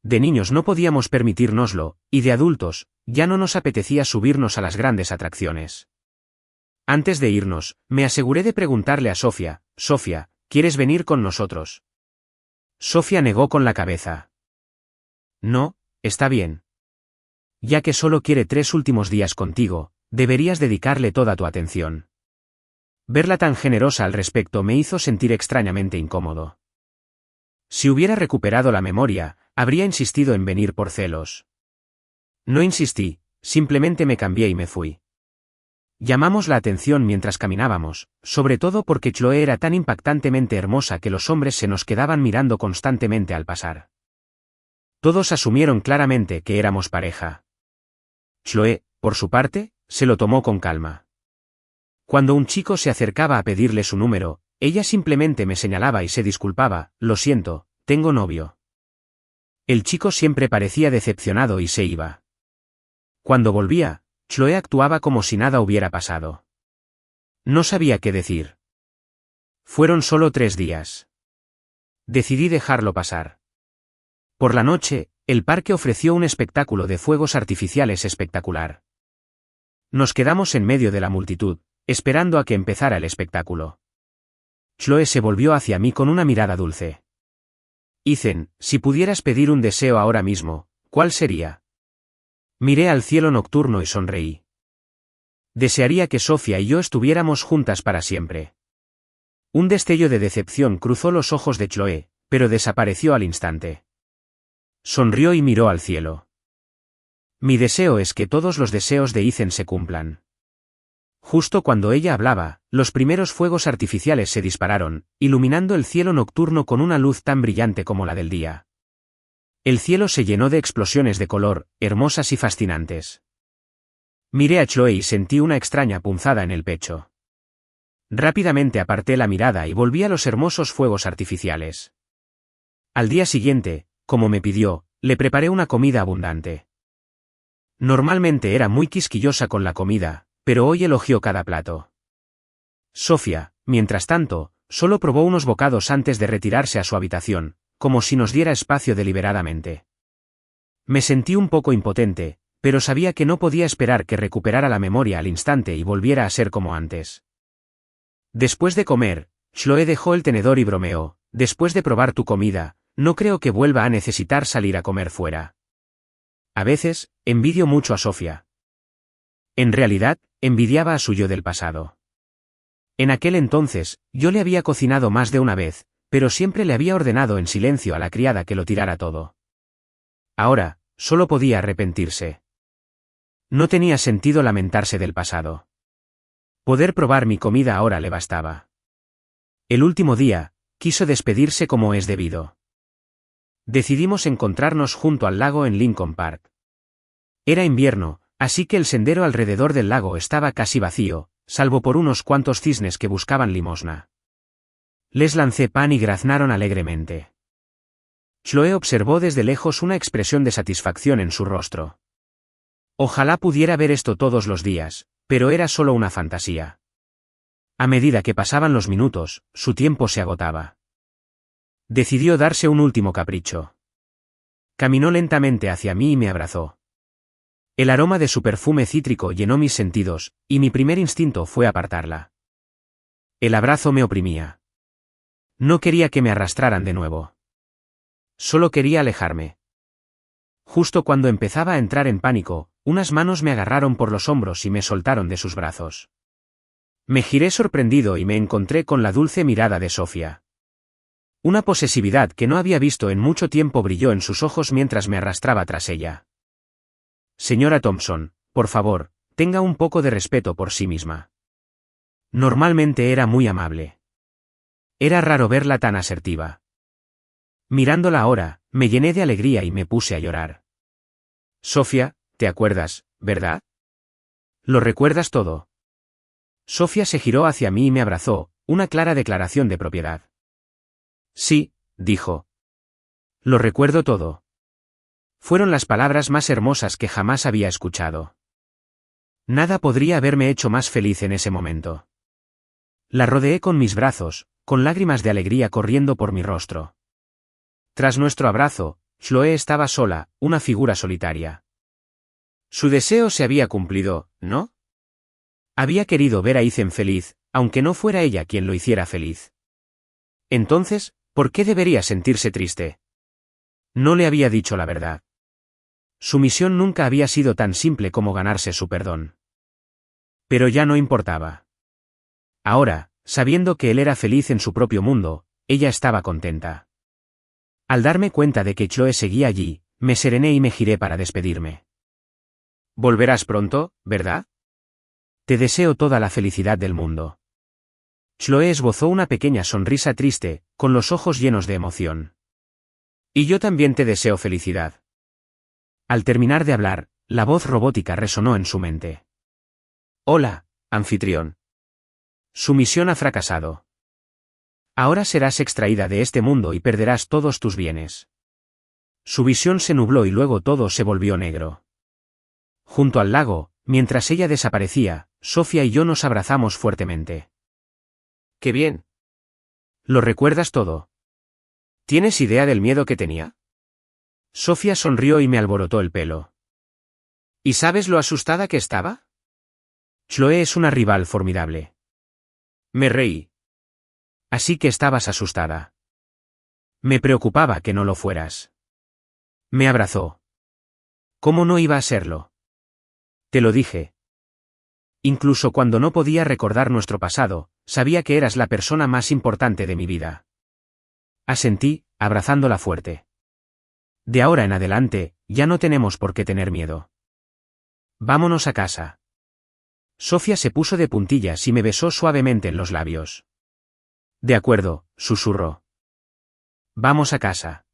De niños no podíamos permitírnoslo, y de adultos, ya no nos apetecía subirnos a las grandes atracciones. Antes de irnos, me aseguré de preguntarle a Sofía, «Sofía, ¿quieres venir con nosotros?» Sofía negó con la cabeza. «No, está bien. Ya que solo quiere 3 últimos días contigo, deberías dedicarle toda tu atención». Verla tan generosa al respecto me hizo sentir extrañamente incómodo. Si hubiera recuperado la memoria, habría insistido en venir por celos. No insistí, simplemente me cambié y me fui. Llamamos la atención mientras caminábamos, sobre todo porque Chloe era tan impactantemente hermosa que los hombres se nos quedaban mirando constantemente al pasar. Todos asumieron claramente que éramos pareja. Chloe, por su parte, se lo tomó con calma. Cuando un chico se acercaba a pedirle su número, ella simplemente me señalaba y se disculpaba, «Lo siento, tengo novio». El chico siempre parecía decepcionado y se iba. Cuando volvía, Chloe actuaba como si nada hubiera pasado. No sabía qué decir. Fueron solo 3 días. Decidí dejarlo pasar. Por la noche, el parque ofreció un espectáculo de fuegos artificiales espectacular. Nos quedamos en medio de la multitud, esperando a que empezara el espectáculo. Chloe se volvió hacia mí con una mirada dulce. «Ethan, si pudieras pedir un deseo ahora mismo, ¿cuál sería?» Miré al cielo nocturno y sonreí. Desearía que Sofía y yo estuviéramos juntas para siempre. Un destello de decepción cruzó los ojos de Chloe, pero desapareció al instante. Sonrió y miró al cielo. «Mi deseo es que todos los deseos de Ethan se cumplan». Justo cuando ella hablaba, los primeros fuegos artificiales se dispararon, iluminando el cielo nocturno con una luz tan brillante como la del día. El cielo se llenó de explosiones de color, hermosas y fascinantes. Miré a Chloe y sentí una extraña punzada en el pecho. Rápidamente aparté la mirada y volví a los hermosos fuegos artificiales. Al día siguiente, como me pidió, le preparé una comida abundante. Normalmente era muy quisquillosa con la comida, pero hoy elogió cada plato. Sofía, mientras tanto, solo probó unos bocados antes de retirarse a su habitación, como si nos diera espacio deliberadamente. Me sentí un poco impotente, pero sabía que no podía esperar que recuperara la memoria al instante y volviera a ser como antes. Después de comer, Chloe dejó el tenedor y bromeó, «Después de probar tu comida, no creo que vuelva a necesitar salir a comer fuera». A veces, envidio mucho a Sofía. En realidad, envidiaba a su yo del pasado. En aquel entonces, yo le había cocinado más de una vez, pero siempre le había ordenado en silencio a la criada que lo tirara todo. Ahora, solo podía arrepentirse. No tenía sentido lamentarse del pasado. Poder probar mi comida ahora le bastaba. El último día, quiso despedirse como es debido. Decidimos encontrarnos junto al lago en Lincoln Park. Era invierno, así que el sendero alrededor del lago estaba casi vacío, salvo por unos cuantos cisnes que buscaban limosna. Les lancé pan y graznaron alegremente. Chloe observó desde lejos una expresión de satisfacción en su rostro. Ojalá pudiera ver esto todos los días, pero era solo una fantasía. A medida que pasaban los minutos, su tiempo se agotaba. Decidió darse un último capricho. Caminó lentamente hacia mí y me abrazó. El aroma de su perfume cítrico llenó mis sentidos, y mi primer instinto fue apartarla. El abrazo me oprimía. No quería que me arrastraran de nuevo. Solo quería alejarme. Justo cuando empezaba a entrar en pánico, unas manos me agarraron por los hombros y me soltaron de sus brazos. Me giré sorprendido y me encontré con la dulce mirada de Sofía. Una posesividad que no había visto en mucho tiempo brilló en sus ojos mientras me arrastraba tras ella. «Señora Thompson, por favor, tenga un poco de respeto por sí misma». Normalmente era muy amable. Era raro verla tan asertiva. Mirándola ahora, me llené de alegría y me puse a llorar. «Sofía, ¿te acuerdas, verdad? ¿Lo recuerdas todo?» Sofía se giró hacia mí y me abrazó, una clara declaración de propiedad. Sí, dijo. Lo recuerdo todo. Fueron las palabras más hermosas que jamás había escuchado. Nada podría haberme hecho más feliz en ese momento. La rodeé con mis brazos, con lágrimas de alegría corriendo por mi rostro. Tras nuestro abrazo, Chloe estaba sola, una figura solitaria. Su deseo se había cumplido, ¿no? Había querido ver a Ethan feliz, aunque no fuera ella quien lo hiciera feliz. Entonces, ¿por qué debería sentirse triste? No le había dicho la verdad. Su misión nunca había sido tan simple como ganarse su perdón. Pero ya no importaba. Ahora, sabiendo que él era feliz en su propio mundo, ella estaba contenta. Al darme cuenta de que Chloe seguía allí, me serené y me giré para despedirme. Volverás pronto, ¿verdad? Te deseo toda la felicidad del mundo. Chloe esbozó una pequeña sonrisa triste, con los ojos llenos de emoción. Y yo también te deseo felicidad. Al terminar de hablar, la voz robótica resonó en su mente. Hola, anfitrión. Su misión ha fracasado. Ahora serás extraída de este mundo y perderás todos tus bienes. Su visión se nubló y luego todo se volvió negro. Junto al lago, mientras ella desaparecía, Sofía y yo nos abrazamos fuertemente. ¡Qué bien! ¿Lo recuerdas todo? ¿Tienes idea del miedo que tenía? Sofía sonrió y me alborotó el pelo. ¿Y sabes lo asustada que estaba? Chloe es una rival formidable. Me reí. Así que estabas asustada. Me preocupaba que no lo fueras. Me abrazó. ¿Cómo no iba a serlo? Te lo dije. Incluso cuando no podía recordar nuestro pasado, sabía que eras la persona más importante de mi vida. Asentí, abrazándola fuerte. De ahora en adelante, ya no tenemos por qué tener miedo. Vámonos a casa. Sofía se puso de puntillas y me besó suavemente en los labios. De acuerdo, susurró. Vamos a casa.